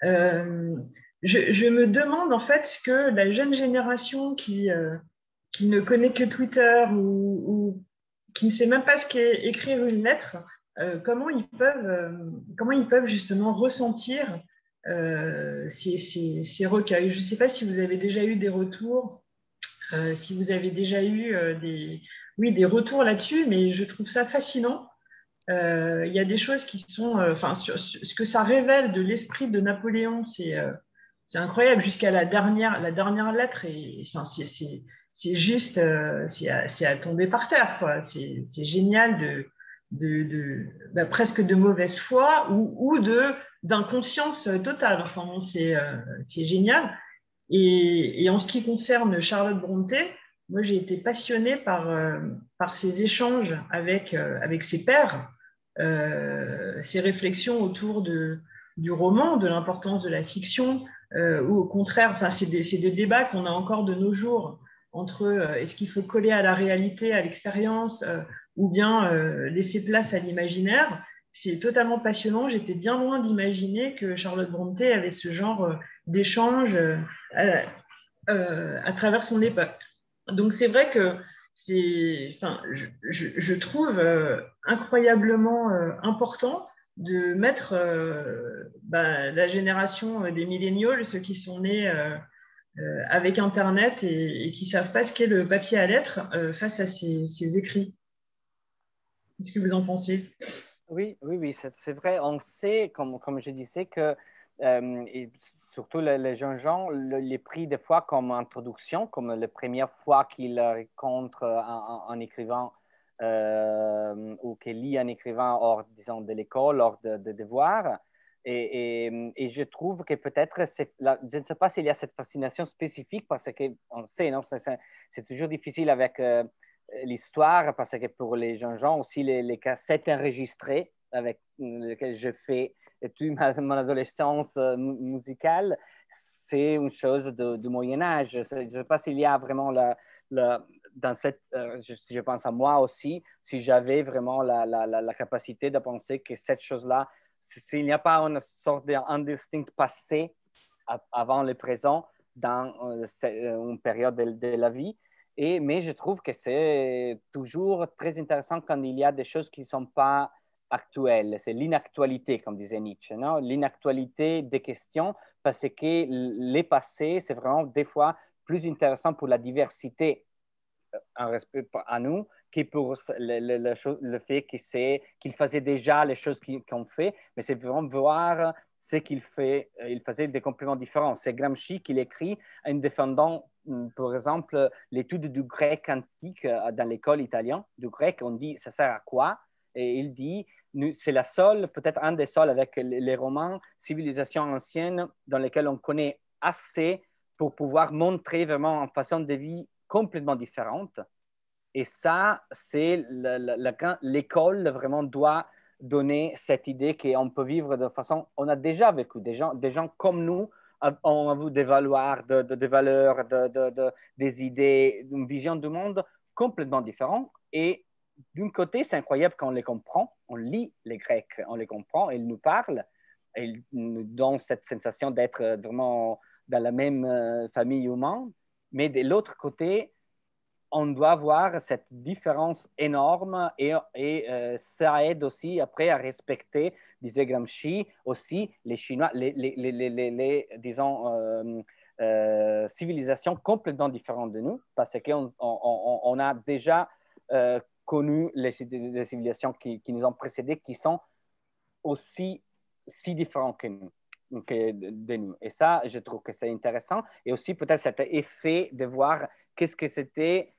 Je me demande en fait que la jeune génération qui ne connaît que Twitter ou qui ne sait même pas ce qu'est écrire une lettre, comment ils peuvent justement ressentir ces recueils. Je ne sais pas si vous avez déjà eu des retours, si vous avez déjà eu des retours là-dessus, mais je trouve ça fascinant. Il y a des choses qui sont, ce que ça révèle de l'esprit de Napoléon, c'est incroyable jusqu'à la dernière lettre. Et enfin, c'est juste, c'est à tomber par terre, quoi. C'est génial presque de mauvaise foi ou d'inconscience totale. Enfin, c'est génial. Et en ce qui concerne Charlotte Brontë, moi, j'ai été passionnée par ses échanges avec ses pairs, ses réflexions autour du roman, de l'importance de la fiction, ou au contraire, c'est des débats qu'on a encore de nos jours entre est-ce qu'il faut coller à la réalité, à l'expérience, ou bien laisser place à l'imaginaire. c'est totalement passionnant. J'étais bien loin d'imaginer que Charlotte Brontë avait ce genre d'échange à travers son époque. Donc c'est vrai que je trouve incroyablement important de mettre la génération des milléniaux, ceux qui sont nés avec Internet et qui ne savent pas ce qu'est le papier à lettres face à ces écrits. Qu'est-ce que vous en pensez? Oui, c'est vrai. On sait, comme je disais, que et surtout les jeunes gens les prient des fois comme introduction, comme la première fois qu'ils rencontrent un écrivain ou qu'ils lisent un écrivain hors, disons, de l'école, hors de devoirs. Et je trouve que peut-être, je ne sais pas s'il y a cette fascination spécifique parce qu'on sait, non, c'est toujours difficile avec l'histoire parce que pour les jeunes gens aussi, les cassettes enregistrées avec lesquelles je fais toute mon adolescence musicale, c'est une chose du Moyen-Âge. Je ne sais pas s'il y a vraiment dans cette, si je pense à moi aussi, si j'avais vraiment la capacité de penser que cette chose-là, s'il n'y a pas une sorte d'indistinct passé avant le présent dans une période de la vie. Mais je trouve que c'est toujours très intéressant quand il y a des choses qui ne sont pas actuelles. C'est l'inactualité, comme disait Nietzsche, non? L'inactualité des questions, parce que les passés, c'est vraiment des fois plus intéressant pour la diversité en respect à nous que pour le fait qu'il faisait déjà les choses qu'on fait, mais c'est vraiment voir ce qu'il fait. Il faisait des compléments différents. C'est Gramsci qui l'écrit en défendant, par exemple, l'étude du grec antique dans l'école italienne. Du grec, on dit, ça sert à quoi? Et il dit, c'est la seule, peut-être un des seuls avec les Romains, civilisations anciennes dans lesquelles on connaît assez pour pouvoir montrer vraiment une façon de vie complètement différente. Et ça, c'est l'école vraiment doit donner cette idée qu'on peut vivre de façon... On a déjà vécu, des gens comme nous ont eu des valeurs, des valeurs, des idées, une vision du monde complètement différente. Et d'un côté, c'est incroyable quand on les comprend. On lit les Grecs, on les comprend, ils nous parlent, ils nous donnent cette sensation d'être vraiment dans la même famille humaine. Mais de l'autre côté, on doit voir cette différence énorme et ça aide aussi après à respecter, disait Gramsci, aussi les Chinois, disons, civilisations complètement différentes de nous parce qu'on a déjà connu les civilisations qui nous ont précédés qui sont aussi si différentes que nous. De nous. Et ça, je trouve que c'est intéressant. Et aussi peut-être cet effet de voir qu'est-ce que c'était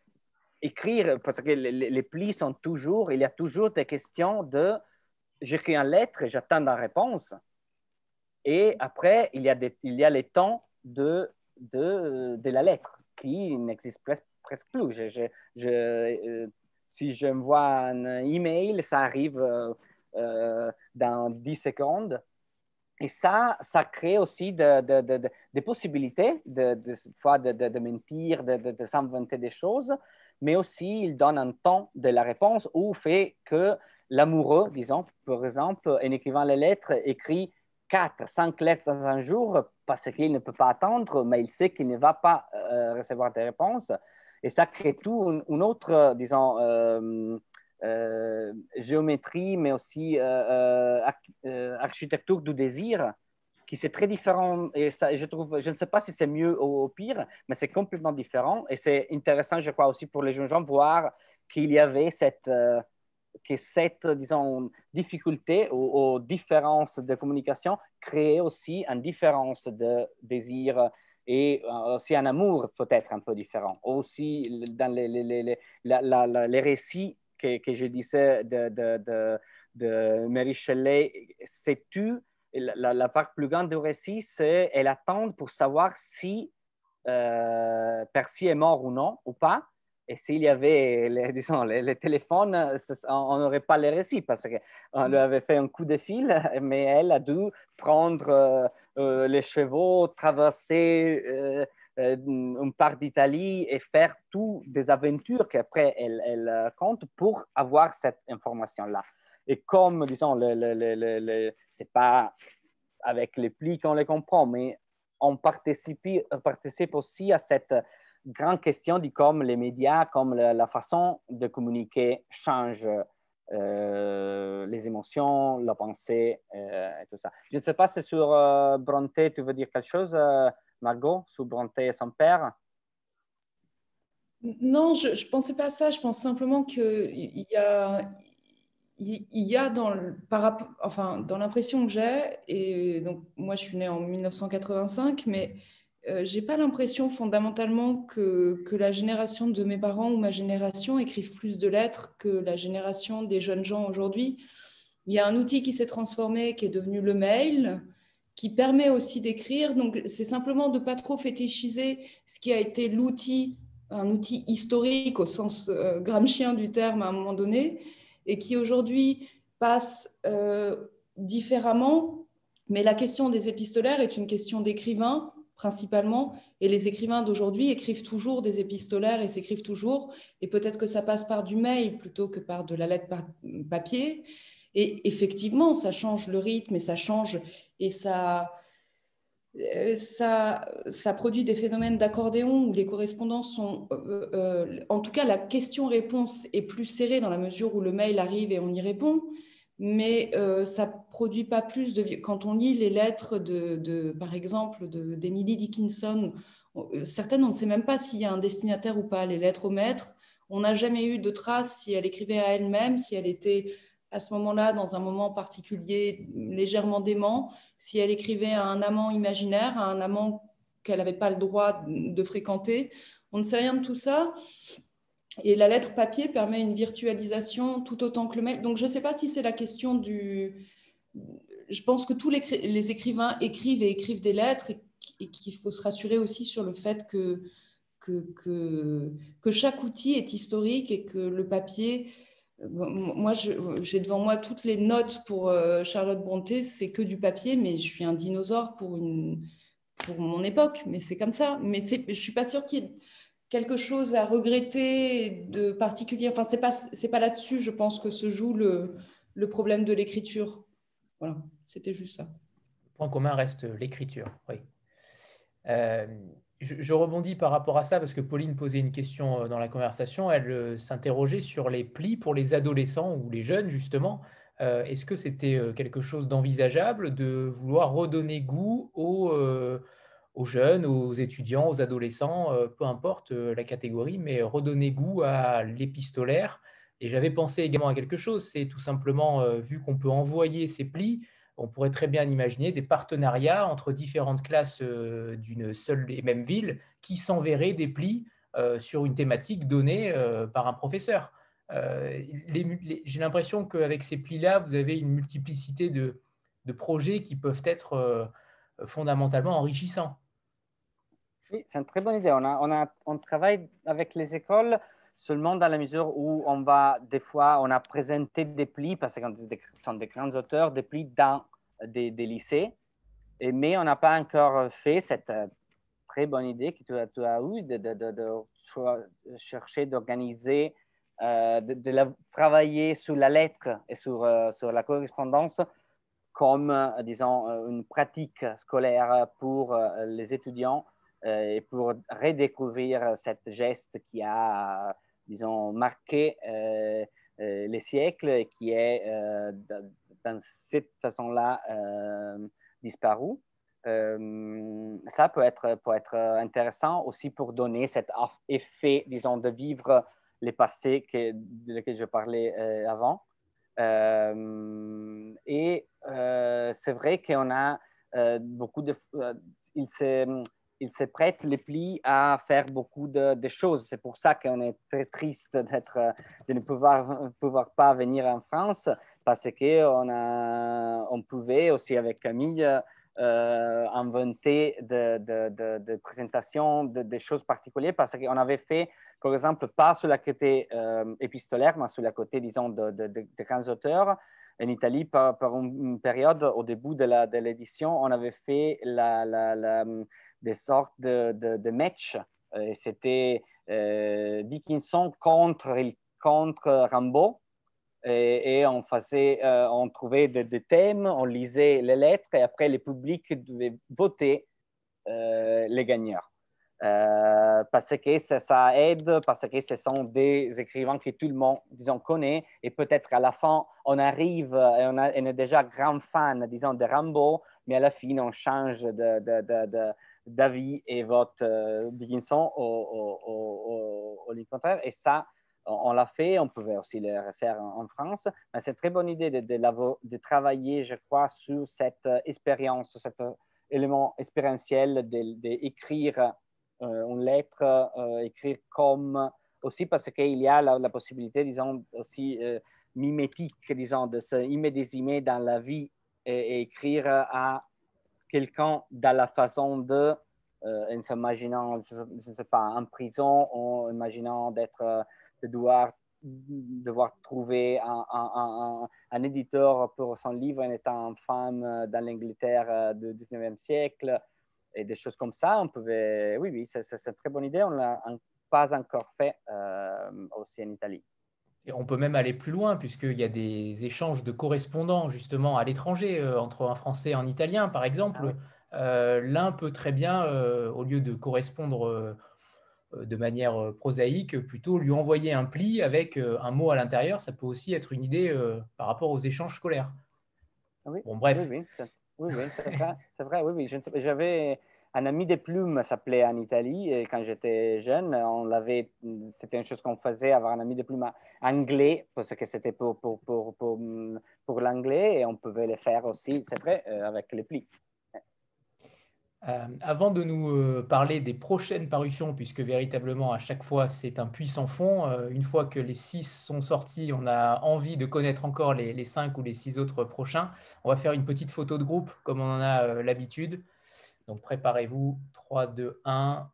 écrire, parce que les plis sont toujours, il y a toujours des questions de j'écris une lettre, j'attends la réponse. Et après, il y a les temps de la lettre qui n'existent presque plus. Si je m'envoie un email, ça arrive dans 10 secondes. Et ça crée aussi des possibilités de mentir, de s'inventer des choses, mais aussi il donne un temps de la réponse ou fait que l'amoureux, disons, par exemple, en écrivant les lettres, écrit 4, 5 lettres dans un jour parce qu'il ne peut pas attendre, mais il sait qu'il ne va pas recevoir des réponses. Et ça crée tout une autre, disons, géométrie, mais aussi architecture du désir, qui c'est très différent. Et ça, je trouve, je ne sais pas si c'est mieux ou pire, mais c'est complètement différent. Et c'est intéressant, je crois, aussi pour les jeunes gens, voir qu'il y avait cette, disons, difficulté ou différence de communication créait aussi une différence de désir et aussi un amour peut-être un peu différent. Aussi, dans les récits que je disais de Mary Shelley, sais-tu, la part plus grande du récit, c'est elle attend pour savoir si Percy est mort ou non, ou pas. Et s'il y avait, disons, les téléphones, on n'aurait pas les récits parce qu'on lui avait fait un coup de fil, mais elle a dû prendre les chevaux, traverser une part d'Italie et faire toutes des aventures qu'après elle compte pour avoir cette information-là. Et comme, disons, c'est pas avec les plis qu'on les comprend, mais on participe aussi à cette grande question de comme les médias, comme la façon de communiquer change les émotions, la pensée et tout ça. Je ne sais pas si sur Brontë, tu veux dire quelque chose, Margot, sur Brontë et son père? Non, je ne pensais pas à ça. Je pense simplement qu'il y a dans l'impression que j'ai, et donc moi je suis née en 1985, mais je n'ai pas l'impression fondamentalement que la génération de mes parents ou ma génération écrivent plus de lettres que la génération des jeunes gens aujourd'hui. Il y a un outil qui s'est transformé, qui est devenu le mail, qui permet aussi d'écrire. Donc c'est simplement de ne pas trop fétichiser ce qui a été un outil historique au sens gramscien du terme à un moment donné, et qui aujourd'hui passe différemment. Mais la question des épistolaires est une question d'écrivains principalement, et les écrivains d'aujourd'hui écrivent toujours des épistolaires et s'écrivent toujours, et peut-être que ça passe par du mail plutôt que par de la lettre papier. Et effectivement, ça change le rythme et ça change, et ça produit des phénomènes d'accordéon où les correspondances sont, en tout cas la question-réponse est plus serrée dans la mesure où le mail arrive et on y répond, mais ça produit pas plus de... Quand on lit les lettres par exemple, d'Emily Dickinson, certaines on ne sait même pas s'il y a un destinataire ou pas, les lettres au maître, on n'a jamais eu de trace si elle écrivait à elle-même, si elle était à ce moment-là, dans un moment particulier, légèrement dément, si elle écrivait à un amant imaginaire, à un amant qu'elle n'avait pas le droit de fréquenter. On ne sait rien de tout ça. Et la lettre papier permet une virtualisation tout autant que le mail. Donc, je ne sais pas si c'est la question du... Je pense que tous les écrivains écrivent et écrivent des lettres et qu'il faut se rassurer aussi sur le fait que chaque outil est historique et que le papier... Moi, j'ai devant moi toutes les notes pour Charlotte Brontë, c'est que du papier, mais je suis un dinosaure pour mon époque, mais c'est comme ça. Mais je ne suis pas sûre qu'il y ait quelque chose à regretter de particulier. Enfin, c'est pas là-dessus, je pense, que se joue le problème de l'écriture. Voilà, c'était juste ça. Le point commun reste l'écriture, oui. Je rebondis par rapport à ça parce que Pauline posait une question dans la conversation. Elle s'interrogeait sur les plis pour les adolescents ou les jeunes, justement. Est-ce que c'était quelque chose d'envisageable de vouloir redonner goût aux jeunes, aux étudiants, aux adolescents, peu importe la catégorie, mais redonner goût à l'épistolaire? Et j'avais pensé également à quelque chose, c'est tout simplement, vu qu'on peut envoyer ces plis, on pourrait très bien imaginer des partenariats entre différentes classes d'une seule et même ville qui s'enverraient des plis sur une thématique donnée par un professeur. J'ai l'impression qu'avec ces plis-là, vous avez une multiplicité de projets qui peuvent être fondamentalement enrichissants. Oui, c'est une très bonne idée. On travaille avec les écoles seulement dans la mesure où des fois, on a présenté des plis, parce que ce sont des grands auteurs, des plis dans des lycées, mais on n'a pas encore fait cette très bonne idée que tu as eue de chercher d'organiser, de travailler sur la lettre et sur la correspondance comme, disons, une pratique scolaire pour les étudiants et pour redécouvrir cette geste qui a, disons, marqué les siècles et qui est, dans cette façon-là, disparu. Ça peut être intéressant aussi pour donner cet effet, disons, de vivre les passés de lesquels je parlais avant. C'est vrai qu'on a beaucoup de... il se prête les plis à faire beaucoup de choses. C'est pour ça qu'on est très triste de ne pouvoir pas venir en France, parce qu'on pouvait aussi avec Camille inventer de présentations, des choses particulières, parce qu'on avait fait, par exemple, pas sur la côté épistolaire, mais sur la côté, disons, de grands auteurs. En Italie, par une période, au début de l'édition, on avait fait des sortes de matchs. C'était Dickinson contre Rimbaud. et on trouvait des thèmes, on lisait les lettres et après le public devait voter les gagnants. Parce que ça aide, parce que ce sont des écrivains que tout le monde, disons, connaît et peut-être à la fin, on arrive et on est déjà grand fan, disons, de Rimbaud, mais à la fin, on change d'avis et vote Dickinson au contraire. Et ça, on l'a fait, on pouvait aussi le refaire en France. Mais c'est une très bonne idée de travailler, je crois, sur cette expérience, cet élément expérientiel d'écrire une lettre, écrire comme aussi parce qu'il y a la possibilité, disons, aussi mimétique, disons, de se immédésimer dans la vie et écrire à quelqu'un dans la façon de, en s'imaginant, je ne sais pas, en prison, en imaginant de devoir trouver un éditeur pour son livre en étant une femme dans l'Angleterre du 19e siècle et des choses comme ça. On pouvait, oui, c'est une très bonne idée. On ne l'a pas encore fait aussi en Italie. Et on peut même aller plus loin, puisqu'il y a des échanges de correspondants justement à l'étranger, entre un Français et un Italien, par exemple. Ah oui. L'un peut très bien, au lieu de correspondre de manière prosaïque, plutôt lui envoyer un pli avec un mot à l'intérieur. Ça peut aussi être une idée par rapport aux échanges scolaires. Oui, bon, bref. Oui, c'est vrai, oui. J'avais un ami de plumes, s'appelait en Italie, et quand j'étais jeune, c'était une chose qu'on faisait, avoir un ami de plumes anglais, parce que c'était pour l'anglais, et on pouvait le faire aussi, c'est vrai, avec les plis. Avant de nous parler des prochaines parutions, puisque véritablement à chaque fois c'est un puits sans fond, une fois que les 6 sont sortis, on a envie de connaître encore les 5 ou les 6 autres prochains. On va faire une petite photo de groupe comme on en a l'habitude. Donc préparez-vous, 3, 2, 1.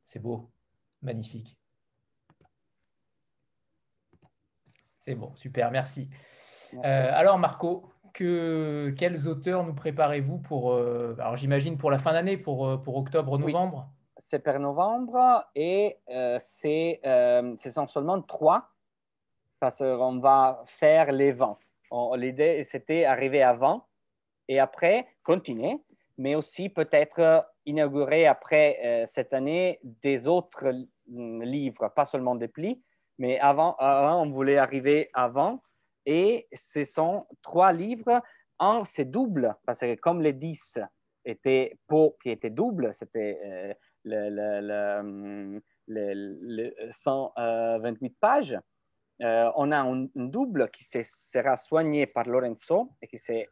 C'est beau, magnifique. C'est bon, super, merci. Alors Marco, quels auteurs nous préparez-vous pour, alors j'imagine pour la fin d'année, pour octobre-novembre? Oui, c'est pour novembre et ce sont seulement 3 parce qu'on va faire les vents. L'idée, c'était arriver avant et après continuer, mais aussi peut-être inaugurer après cette année des autres livres, pas seulement des plis, mais avant on voulait arriver avant. Et ce sont 3 livres. Un, c'est double, parce que comme les 10 étaient qui étaient doubles, c'était le 128 pages. On a un double qui sera soigné par Lorenzo et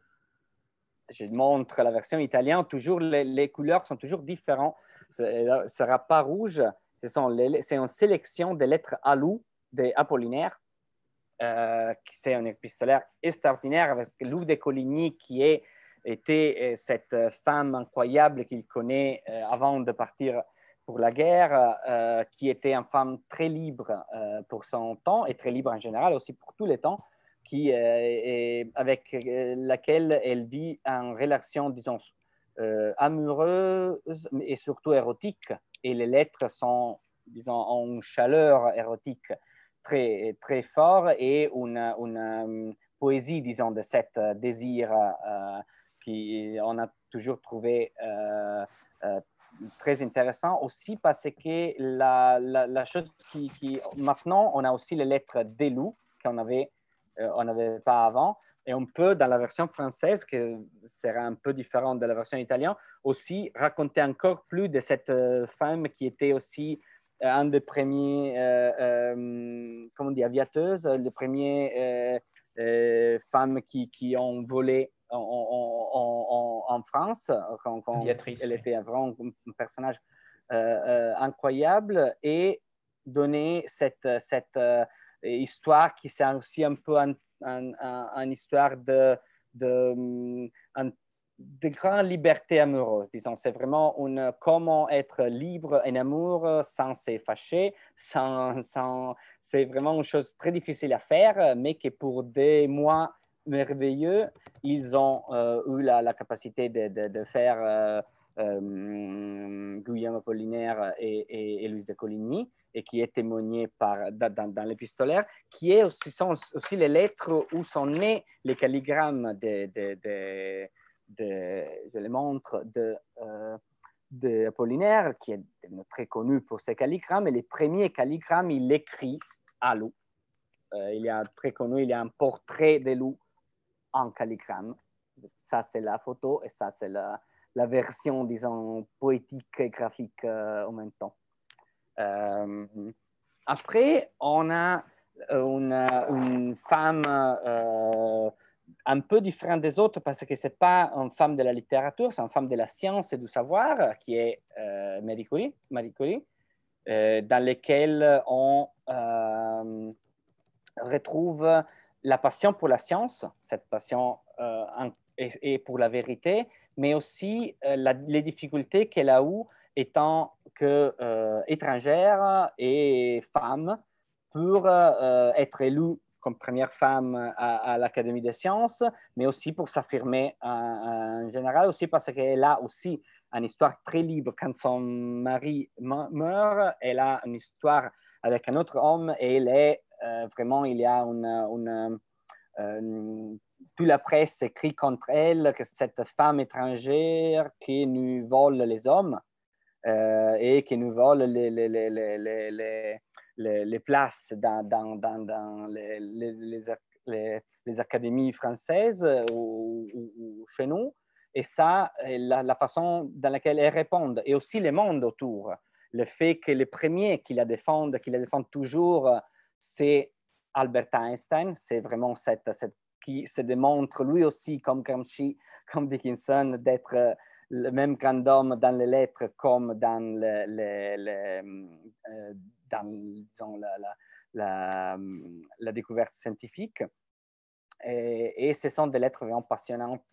je montre la version italienne, toujours les couleurs sont toujours différentes. Ce ne sera pas rouge, c'est une sélection des lettres Alou d'Apollinaire. C'est un épistolaire extraordinaire avec Lou de Coligny qui était cette femme incroyable qu'il connaît avant de partir pour la guerre, qui était une femme très libre pour son temps et très libre en général aussi pour tous les temps, avec laquelle elle vit en relation, disons, amoureuse et surtout érotique. Et les lettres sont, disons, en une chaleur érotique très, très fort et une poésie, disons, de cet désir qu'on a toujours trouvé très intéressant aussi parce que la chose maintenant, on a aussi les lettres d'Elou qu'on on n'avait pas avant. Et on peut, dans la version française, qui sera un peu différente de la version italienne, aussi raconter encore plus de cette femme qui était aussi un des premiers, comment on dit, aviateuses, les premières femmes qui ont volé en France, quand elle était vraiment un personnage incroyable, et donner cette histoire qui c'est aussi un peu une histoire de grande liberté amoureuse, disons. C'est vraiment comment être libre en amour sans se fâcher, c'est vraiment une chose très difficile à faire, mais que pour des mois merveilleux, ils ont eu la capacité de faire Guillaume Apollinaire et Louise de Coligny. et qui est témoigné dans l'épistolaire, sont aussi les lettres où sont nés les calligrammes je les montre, de Apollinaire, qui est très connu pour ses calligrammes. Et les premiers calligrammes, il écrit à loup. Il y a très connu, il y a un portrait de loup en calligramme. Ça, c'est la photo et ça, c'est la version, disons, poétique et graphique en même temps. Après, on a une femme un peu différente des autres parce que ce n'est pas une femme de la littérature, c'est une femme de la science et du savoir qui est Marie Curie, dans laquelle on retrouve la passion pour la science, cette passion et pour la vérité, mais aussi les difficultés qu'elle a eues étant étrangère et femme pour être élue comme première femme à l'Académie des sciences, mais aussi pour s'affirmer en général, aussi parce qu'elle a aussi une histoire très libre. Quand son mari meurt, elle a une histoire avec un autre homme et elle est vraiment, il y a toute la presse écrit contre elle que cette femme étrangère qui nous vole les hommes et qui nous vole les places dans les académies françaises ou chez nous. Et ça, la façon dans laquelle elles répondent, et aussi le monde autour. Le fait que les premiers qui la défendent toujours, c'est Albert Einstein. C'est vraiment qui se démontre lui aussi, comme Gramsci, comme Dickinson, d'être le même grand homme dans les lettres comme dans, disons, la découverte scientifique. Et ce sont des lettres vraiment passionnantes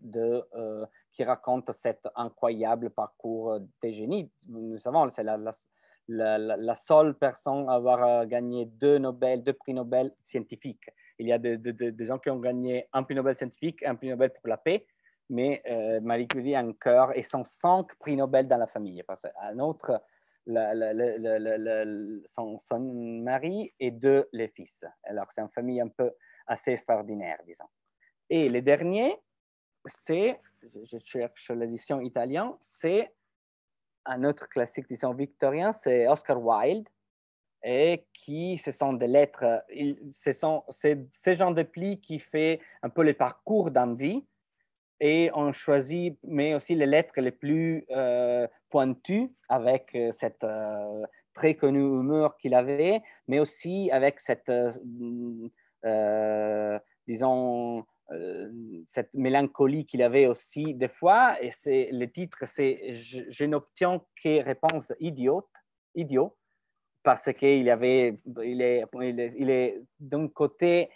qui racontent cet incroyable parcours des génies. Nous savons, c'est la seule personne à avoir gagné deux prix Nobel scientifiques. Il y a des gens qui ont gagné un prix Nobel scientifique, un prix Nobel pour la paix, mais Marie Curie a un cœur et sont 5 prix Nobel dans la famille. Parce qu'un autre, son mari et 2 les fils. Alors, c'est une famille un peu assez extraordinaire, disons. Et le dernier, c'est, je cherche l'édition italienne, c'est un autre classique, disons, victorien, c'est Oscar Wilde, et ce sont des lettres, c'est ce genre de pli qui fait un peu le parcours d'une vie, et on choisit, mais aussi les lettres les plus pointues, avec cette très connue humour qu'il avait, mais aussi avec cette, disons, cette mélancolie qu'il avait aussi des fois. Et le titre, c'est « Je n'obtiens que réponse idiot », parce qu'il est d'un côté,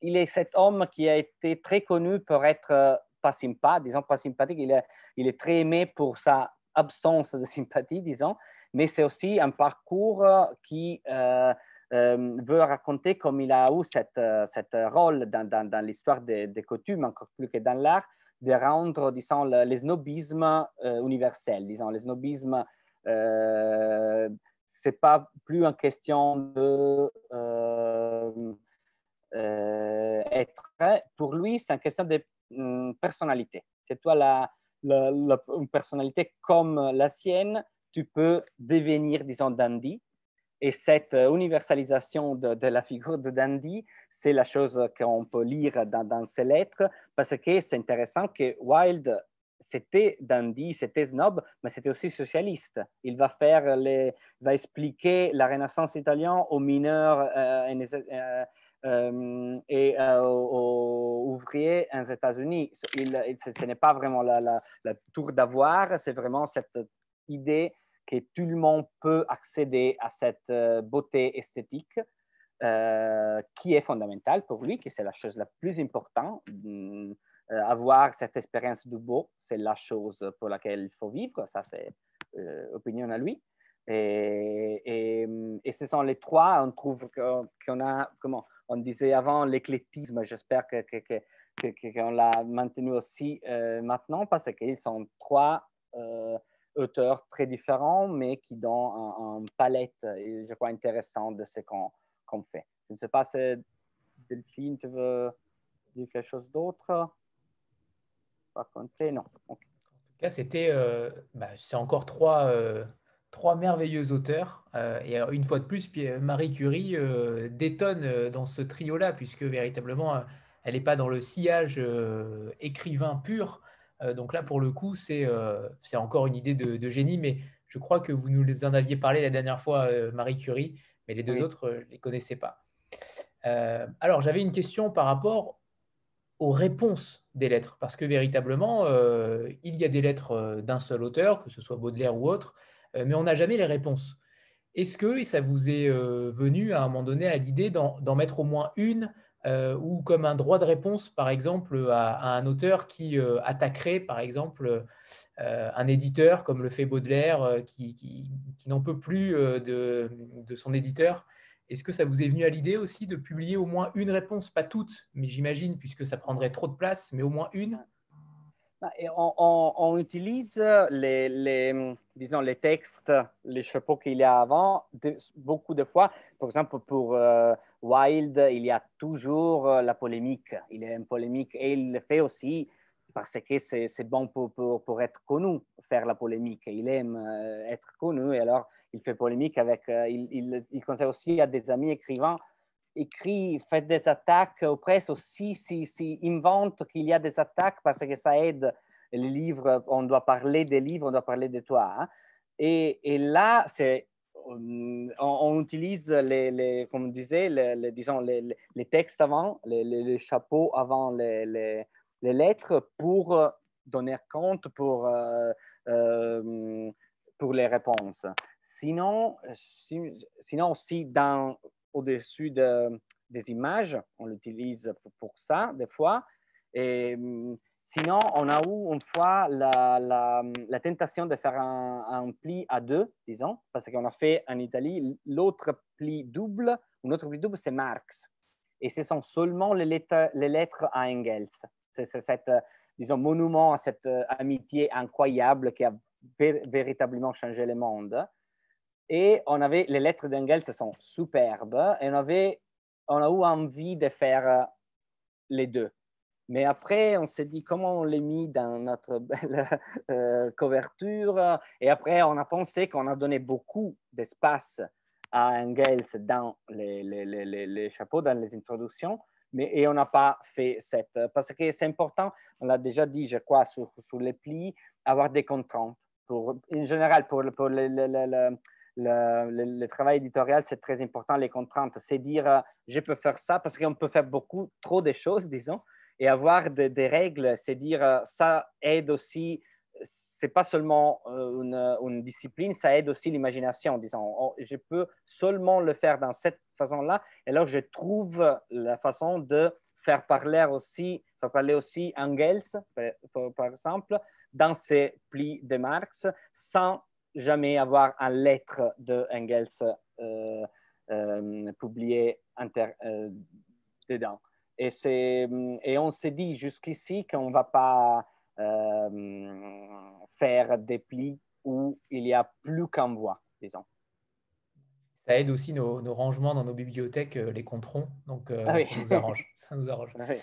il est cet homme qui a été très connu pour être pas sympa, disons pas sympathique. Il est très aimé pour sa absence de sympathie, disons, mais c'est aussi un parcours qui veut raconter comme il a eu cette rôle dans l'histoire des coutumes, encore plus que dans l'art, de rendre, disons, le snobisme universel, disons, le snobisme c'est pas plus une question de être. Pour lui, c'est une question de personnalité. C'est toi une personnalité comme la sienne, tu peux devenir, disons, dandy. Et cette universalisation de la figure de dandy, c'est la chose qu'on peut lire dans ses lettres, parce que c'est intéressant que Wilde, c'était dandy, c'était snob, mais c'était aussi socialiste. Il va expliquer la Renaissance italienne aux mineurs et aux ouvriers aux États-Unis. Ce n'est pas vraiment la tour d'avoir, c'est vraiment cette idée que tout le monde peut accéder à cette beauté esthétique qui est fondamentale pour lui, que c'est la chose la plus importante. Avoir cette expérience du beau, c'est la chose pour laquelle il faut vivre. Ça, c'est opinion à lui. Et ce sont les trois. On trouve qu'on a, comment on disait avant, l'éclectisme. J'espère qu'on l'a maintenu aussi maintenant parce qu'ils sont trois auteurs très différents, mais qui donnent une palette, je crois, intéressante de ce qu'on fait. Je ne sais pas si Delphine, tu veux dire quelque chose d'autre? Raconter? Non. Okay. En tout cas, c'est encore trois merveilleux auteurs. Et une fois de plus, Marie Curie détonne dans ce trio-là, puisque véritablement, elle n'est pas dans le sillage écrivain pur. Donc là, pour le coup, c'est encore une idée de génie, mais je crois que vous nous en aviez parlé la dernière fois, Marie Curie, mais les deux autres, je ne les connaissais pas. Alors, j'avais une question par rapport aux réponses des lettres, parce que véritablement, il y a des lettres d'un seul auteur, que ce soit Baudelaire ou autre, mais on n'a jamais les réponses. Est-ce que ça vous est venu à un moment donné à l'idée d'en mettre au moins une, ou comme un droit de réponse, par exemple, à un auteur qui attaquerait, par exemple, un éditeur, comme le fait Baudelaire, qui n'en peut plus de son éditeur? Est-ce que ça vous est venu à l'idée aussi de publier au moins une réponse, pas toutes, mais j'imagine, puisque ça prendrait trop de place, mais au moins une? Et on utilise disons, les textes, les chapeaux qu'il y a avant, beaucoup de fois. Par exemple, pour Wilde, il y a toujours la polémique. Il y a une polémique et il le fait aussi parce que c'est bon pour être connu, faire la polémique. Il aime être connu et alors il fait polémique avec. Il conseille aussi à des amis écrivains fait des attaques aux presses aussi, invente qu'il y a des attaques parce que ça aide les livres, on doit parler des livres, on doit parler de toi. Hein. Et là, on utilise, comme on disait, disons, les textes avant, les chapeaux avant les lettres pour donner compte pour les réponses. Sinon aussi au-dessus des images, on l'utilise pour ça des fois. Et sinon, on a eu une fois la tentation de faire un pli à deux, disons, parce qu'on a fait en Italie l'autre pli double. Un autre pli double, c'est Marx. Et ce sont seulement les lettres à Engels. C'est cet, disons, monument à cette amitié incroyable qui a véritablement changé le monde. Et on avait les lettres d'Engels sont superbes et on a eu envie de faire les deux. Mais après, on s'est dit comment on les mit dans notre belle couverture. Et après, on a pensé qu'on a donné beaucoup d'espace à Engels dans les chapeaux, dans les introductions. Et on n'a pas fait parce que c'est important, on l'a déjà dit, je crois, sur les plis, avoir des contraintes. En général, pour le travail éditorial, c'est très important, les contraintes. C'est dire, je peux faire ça, parce qu'on peut faire trop de choses, disons, et avoir des règles, c'est dire, ça aide aussi, c'est pas seulement une discipline, ça aide aussi l'imagination, disons. Je peux seulement le faire dans cette façon-là, et alors je trouve la façon de faire parler aussi Engels, par exemple, dans ces plis de Marx, sans jamais avoir une lettre de Engels publiée dedans. Et on s'est dit jusqu'ici qu'on ne va pas faire des plis où il n'y a plus qu'un voix, disons. Ça aide aussi nos rangements dans nos bibliothèques, les compterons, donc oui. Ça nous arrange. Ça nous arrange. Oui.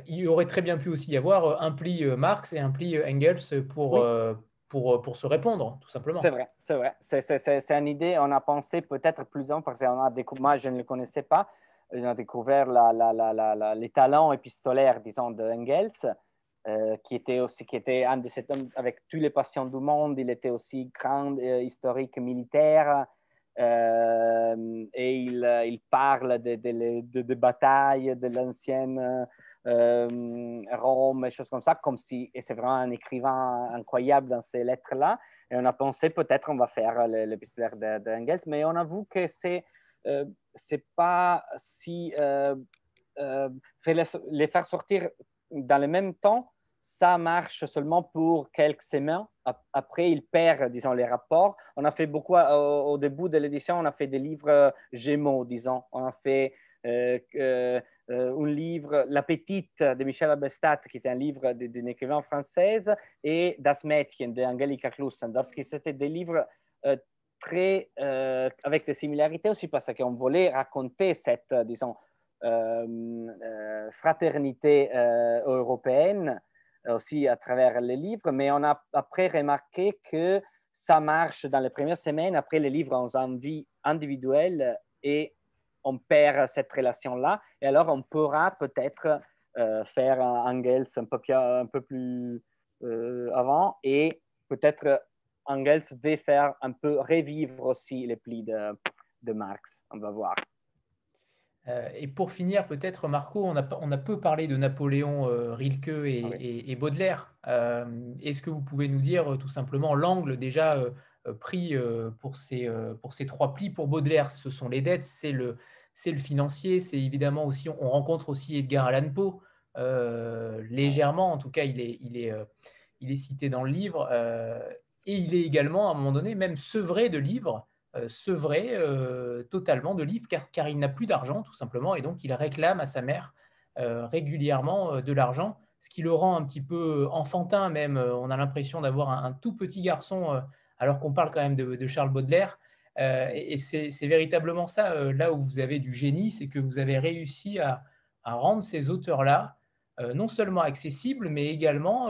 Il aurait très bien pu aussi y avoir un pli Marx et un pli Engels pour se répondre, tout simplement. C'est vrai, c'est vrai. C'est une idée, on a pensé peut-être plus en parce que moi, je ne le connaissais pas. On a découvert les talents épistolaires, disons, de Engels, qui était un de ces hommes avec toutes les passions du monde. Il était aussi grand historique militaire. Et il parle de batailles de l'ancienne Rome, et choses comme ça, et c'est vraiment un écrivain incroyable dans ces lettres-là. Et on a pensé peut-être on va faire l'épistolaire d'Engels, mais on avoue que c'est pas si les faire sortir dans le même temps, ça marche seulement pour quelques semaines. Après, il perd, disons, les rapports. On a fait beaucoup, au début de l'édition, on a fait des livres Gémeaux, disons. On a fait un livre, La Petite de Michel Abestat, qui était un livre d'une écrivain française, et Das Mädchen d'Angelika Klussendorf, qui c'était des livres très, avec des similarités aussi, parce qu'on voulait raconter cette, disons, fraternité européenne aussi à travers les livres, mais on a après remarqué que ça marche dans les premières semaines. Après, les livres ont une vie individuelle et on perd cette relation-là. Et alors, on pourra peut-être faire un Engels un peu plus avant, et peut-être Engels va faire un peu revivre aussi les plis de Marx. On va voir. Et pour finir, peut-être, Marco, on a peu parlé de Napoléon, Rilke et Baudelaire. Est-ce que vous pouvez nous dire tout simplement l'angle déjà pris pour ces trois plis pour Baudelaire? Ce sont les dettes, c'est le financier, c'est évidemment aussi, on rencontre aussi Edgar Allan Poe, légèrement, en tout cas, il est cité dans le livre, et il est également, à un moment donné, même sevré de livres. Sevré totalement de livres car il n'a plus d'argent tout simplement et donc il réclame à sa mère régulièrement de l'argent, ce qui le rend un petit peu enfantin même. On a l'impression d'avoir un tout petit garçon alors qu'on parle quand même de Charles Baudelaire. Et c'est véritablement ça, là où vous avez du génie, c'est que vous avez réussi à rendre ces auteurs-là non seulement accessibles, mais également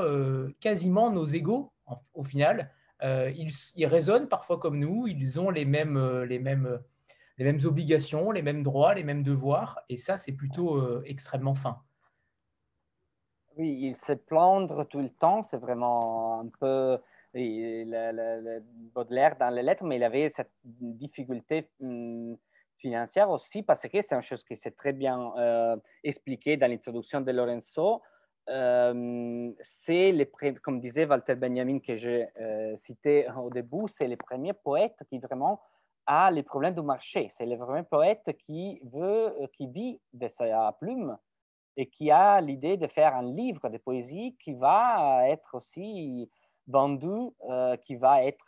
quasiment nos égaux au final. Ils raisonnent parfois comme nous, ils ont les mêmes obligations, les mêmes droits, les mêmes devoirs, et ça, c'est plutôt extrêmement fin. Oui, il se plaindre tout le temps, c'est vraiment un peu Baudelaire dans les lettres, mais il avait cette difficulté financière aussi, parce que c'est une chose qui s'est très bien expliquée dans l'introduction de Lorenzo. C'est comme disait Walter Benjamin que j'ai cité au début, c'est le premier poète qui vraiment a les problèmes du marché. C'est le premier poète qui vit de sa plume et qui a l'idée de faire un livre de poésie qui va être aussi vendu, qui va être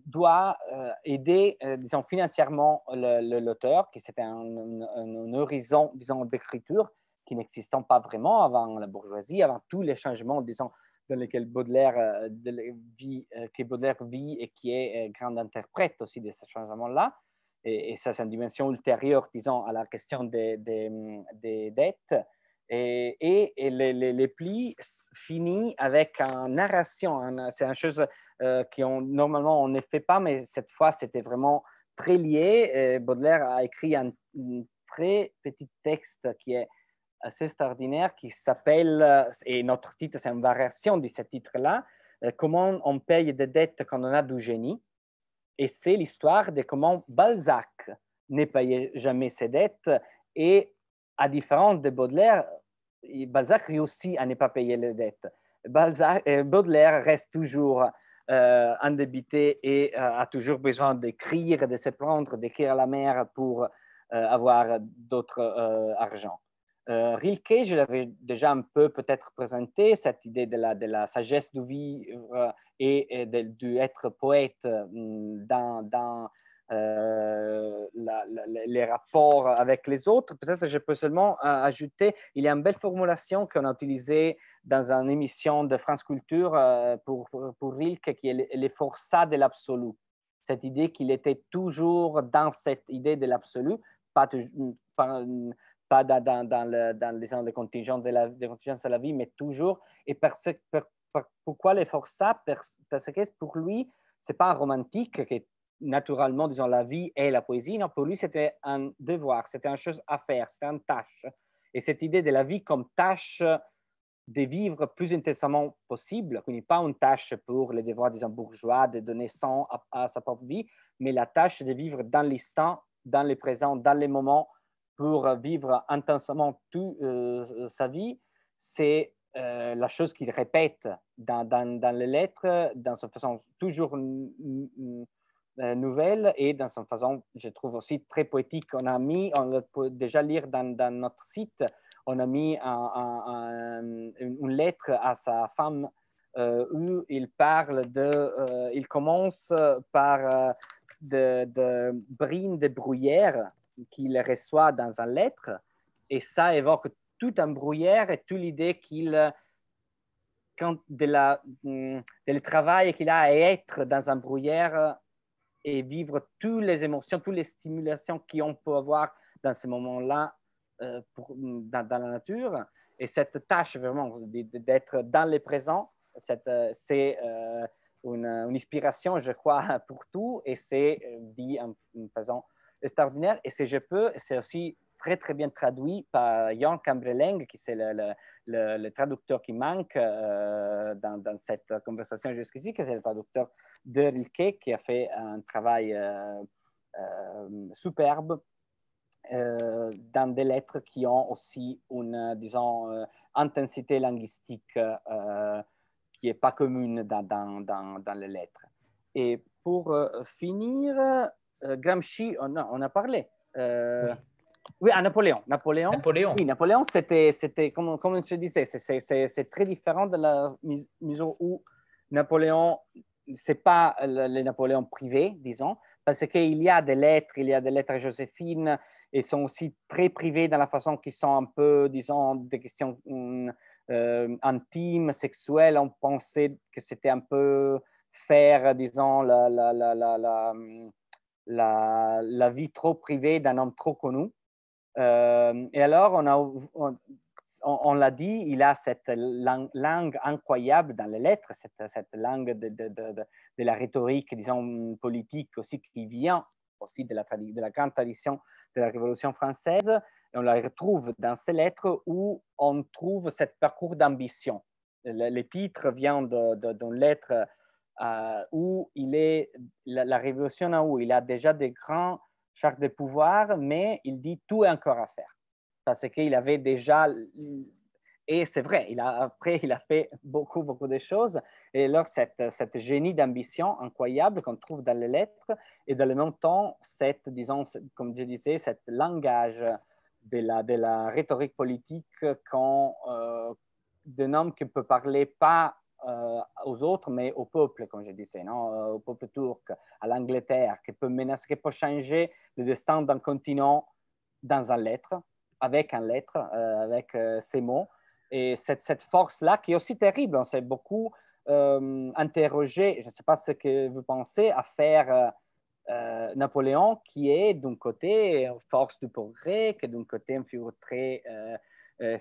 doit aider, disons, financièrement l'auteur, qui c'était un horizon, disons, d'écriture qui n'existait pas vraiment avant la bourgeoisie, avant tous les changements, disons, dans lesquels Baudelaire vit et qui est grand interprète aussi de ces changements-là. Et ça, c'est une dimension ultérieure, disons, à la question des dettes. Et les plis finissent avec une narration. C'est une chose normalement, on ne fait pas, mais cette fois, c'était vraiment très lié. Baudelaire a écrit un très petit texte qui est assez extraordinaire, qui s'appelle, et notre titre, c'est une variation de ce titre-là, Comment on paye des dettes quand on a du génie. Et c'est l'histoire de comment Balzac ne payait jamais ses dettes. Et à différence de Baudelaire, Balzac réussit à ne pas payer les dettes. Baudelaire reste toujours endetté et a toujours besoin d'écrire, de se prendre, d'écrire à la mer pour avoir d'autres argent. Rilke, je l'avais déjà un peu peut-être présenté, cette idée de la sagesse du vivre et d'être poète dans les rapports avec les autres. Peut-être je peux seulement ajouter, il y a une belle formulation qu'on a utilisée dans une émission de France Culture pour Rilke, qui est les forçats de l'absolu. Cette idée qu'il était toujours dans cette idée de l'absolu, pas dans les contingences de la vie, mais toujours. Et pourquoi les forçats? Parce que pour lui, ce n'est pas un romantique qui naturellement, disons, la vie et la poésie. Non, pour lui, c'était un devoir, c'était une chose à faire, c'était une tâche. Et cette idée de la vie comme tâche de vivre plus intensément possible, donc pas une tâche pour les devoirs, disons, bourgeois, de donner sang à sa propre vie, mais la tâche de vivre dans l'instant, dans le présent, dans les moments, pour vivre intensément toute sa vie, c'est la chose qu'il répète dans les lettres, dans sa façon toujours nouvelle et dans une façon, je trouve aussi très poétique. On le peut déjà lire dans notre site, on a mis une lettre à sa femme où il parle il commence par de brines de bruyère qu'il reçoit dans une lettre et ça évoque tout un bruyère et toute l'idée de le travail qu'il a à être dans un bruyère et vivre toutes les émotions, toutes les stimulations qu'on peut avoir dans ce moment-là dans la nature. Et cette tâche vraiment d'être dans le présent, c'est une inspiration, je crois, pour tout. Et c'est dit d'une façon extraordinaire. Et si je peux, c'est aussi très, très bien traduit par Jan Cambreleng, qui c'est le traducteur qui manque dans cette conversation jusqu'ici, qui est le traducteur de Rilke, qui a fait un travail superbe dans des lettres qui ont aussi une, disons, intensité linguistique qui n'est pas commune dans les lettres. Et pour finir, Gramsci, on a parlé. Oui. Oui, à Napoléon. Napoléon. Oui, Napoléon, c'était comme je disais, c'est très différent de la mesure où Napoléon, ce n'est pas le Napoléon privé, disons, parce qu'il y a des lettres, à Joséphine, et sont aussi très privées dans la façon qu'ils sont un peu, disons, des questions intimes, sexuelles. On pensait que c'était un peu faire, disons, la vie trop privée d'un homme trop connu. Et alors, on l'a dit, il a cette langue incroyable dans les lettres, cette langue de la rhétorique, disons, politique aussi, qui vient aussi de la grande tradition de la Révolution française. Et on la retrouve dans ces lettres où on trouve ce parcours d'ambition. Le titre vient d'une lettre où il est la Révolution, où il a déjà des grands chars de pouvoir, mais il dit tout est encore à faire. Parce qu'il avait déjà, et c'est vrai, après il a fait beaucoup, beaucoup de choses. Et alors, cette génie d'ambition incroyable qu'on trouve dans les lettres, et dans le même temps, disons, comme je disais, ce langage de la rhétorique politique d'un homme qui peut parler pas aux autres, mais au peuple, comme je disais, non? Au peuple turc, à l'Angleterre, qui peut menacer, qui peut changer le destin d'un continent dans une lettre, avec ces mots. Et cette force-là, qui est aussi terrible, on s'est beaucoup interrogé, je ne sais pas ce que vous pensez, à faire Napoléon, qui est d'un côté force du progrès, qui est d'un côté une figure très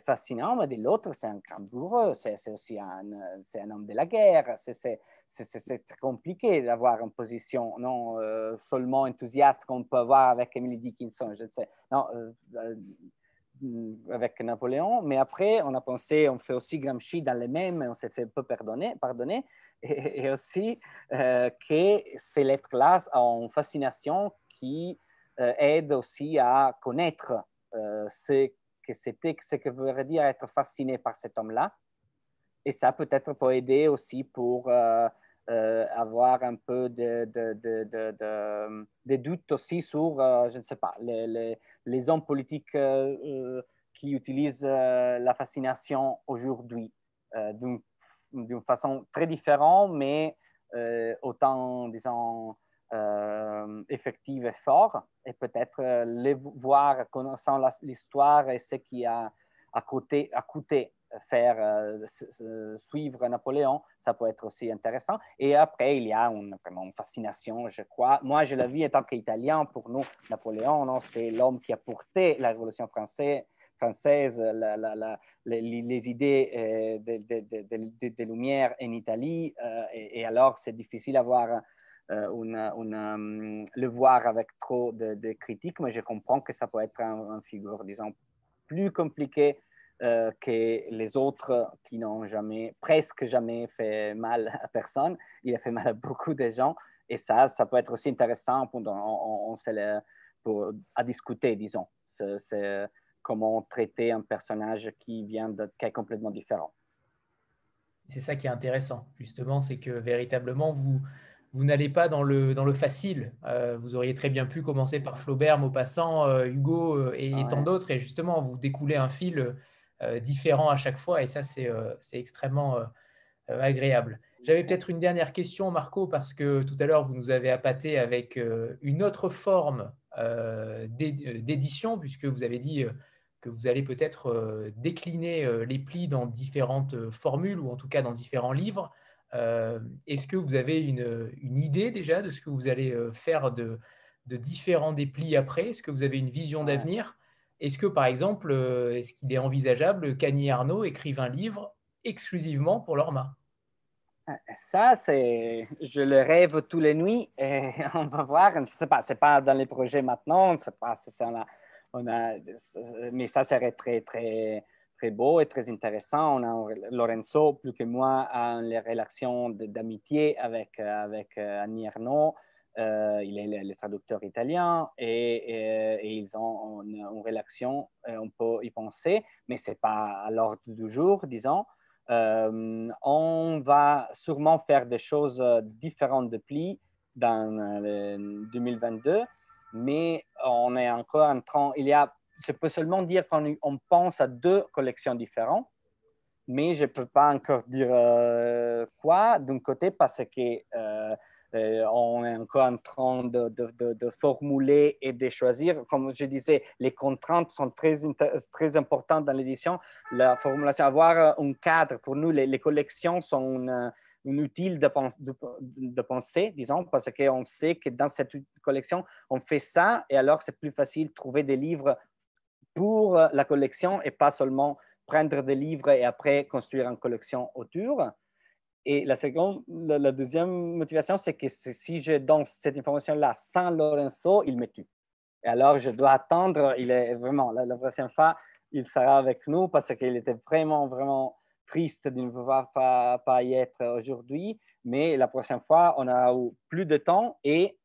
fascinant, mais de l'autre, c'est un grand bourreau, c'est aussi un homme de la guerre. C'est très compliqué d'avoir une position non seulement enthousiaste qu'on peut avoir avec Emily Dickinson, je sais, non, avec Napoléon. Mais après, on a pensé, on fait aussi Gramsci dans les mêmes, on s'est fait un peu pardonner et aussi que ces lettres-là ont une fascination qui aide aussi à connaître ce que veut dire être fasciné par cet homme-là. Et ça peut-être peut aider aussi pour avoir un peu de doute aussi sur, je ne sais pas, les hommes politiques qui utilisent la fascination aujourd'hui d'une façon très différente, mais autant, disons, effective et fort, et peut-être les voir, connaissant l'histoire et ce qui a coûté faire suivre Napoléon, ça peut être aussi intéressant. Et après, il y a vraiment une fascination, je crois. Moi, je la vis en tant qu'Italien. Pour nous, Napoléon, c'est l'homme qui a porté la Révolution française, les idées des Lumières en Italie. Et alors, c'est difficile d'avoir le voir avec trop de critiques, mais je comprends que ça peut être une figure, disons, plus compliquée que les autres qui n'ont presque jamais fait mal à personne. Il a fait mal à beaucoup de gens. Et ça peut être aussi intéressant à discuter, disons. C'est comment traiter un personnage qui est complètement différent. C'est ça qui est intéressant, justement, c'est que véritablement, vous n'allez pas dans le facile. Vous auriez très bien pu commencer par Flaubert, Maupassant, Hugo et tant d'autres. Et justement, vous découlez un fil différent à chaque fois. Et ça, c'est extrêmement agréable. J'avais peut-être une dernière question, Marco, parce que tout à l'heure, vous nous avez appâté avec une autre forme d'édition, puisque vous avez dit que vous allez peut-être décliner les plis dans différentes formules, ou en tout cas dans différents livres. Est-ce que vous avez une idée déjà de ce que vous allez faire de différents déplis après? Est-ce que vous avez une vision d'avenir? Est-ce que, par exemple, est-ce qu'il est envisageable qu'Annie Ernaux écrive un livre exclusivement pour l'Orma? Ça, je le rêve tous les nuits et on va voir. Je ne sais pas, ce n'est pas dans les projets maintenant, on ne sait pas si mais ça serait très, très, très beau et très intéressant. Lorenzo, plus que moi, a les relations d'amitié avec Annie Ernaux. Il est le traducteur italien et ils ont une relation, on peut y penser, mais ce n'est pas à l'ordre du jour, disons. On va sûrement faire des choses différentes de plis dans 2022, mais on est encore en train, je peux seulement dire qu'on pense à 2 collections différentes, mais je ne peux pas encore dire quoi d'un côté parce que on est encore en train de formuler et de choisir. Comme je disais, les contraintes sont très importantes dans l'édition. La formulation, avoir un cadre, pour nous, les collections sont inutiles de penser, disons, parce qu'on sait que dans cette collection, on fait ça, et alors c'est plus facile de trouver des livres pour la collection et pas seulement prendre des livres et après construire une collection autour. Et la deuxième motivation, c'est que si je donne cette information-là sans Lorenzo, il me tue. Et alors, je dois attendre. Il est vraiment, la prochaine fois, il sera avec nous parce qu'il était vraiment, vraiment triste de ne pouvoir pas y être aujourd'hui. Mais la prochaine fois, on a eu plus de temps et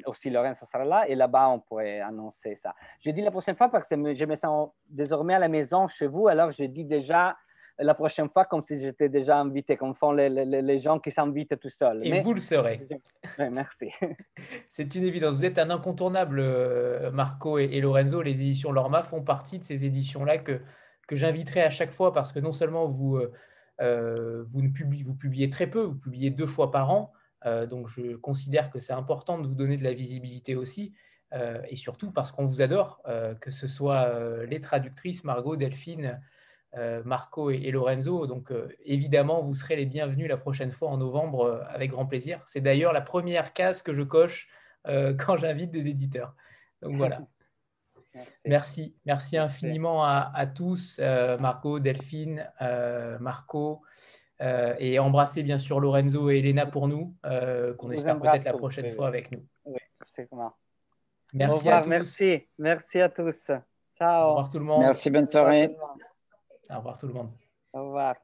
aussi Lorenzo sera là et là-bas on pourrait annoncer ça. Je dis la prochaine fois parce que je me sens désormais à la maison chez vous, alors je dis déjà la prochaine fois comme si j'étais déjà invité, comme font les gens qui s'invitent tout seuls. Et vous le serez. Ouais, merci. C'est une évidence. Vous êtes un incontournable, Marco et Lorenzo. Les éditions Lorma font partie de ces éditions-là que j'inviterai à chaque fois parce que non seulement vous publiez très peu, vous publiez 2 fois par an. Donc, je considère que c'est important de vous donner de la visibilité aussi. Et surtout parce qu'on vous adore, que ce soit les traductrices, Margot, Delphine, Marco et Lorenzo. Donc, évidemment, vous serez les bienvenus la prochaine fois en novembre avec grand plaisir. C'est d'ailleurs la première case que je coche quand j'invite des éditeurs. Donc, voilà. Merci infiniment à tous, Marco, Delphine, Marco. Et embrasser bien sûr Lorenzo et Elena pour nous, qu'on espère peut-être la prochaine fois avec nous. Oui, absolument. Merci à tous. Merci à tous. Ciao. Au revoir tout le monde. Merci, bonne soirée. Au revoir tout le monde. Au revoir.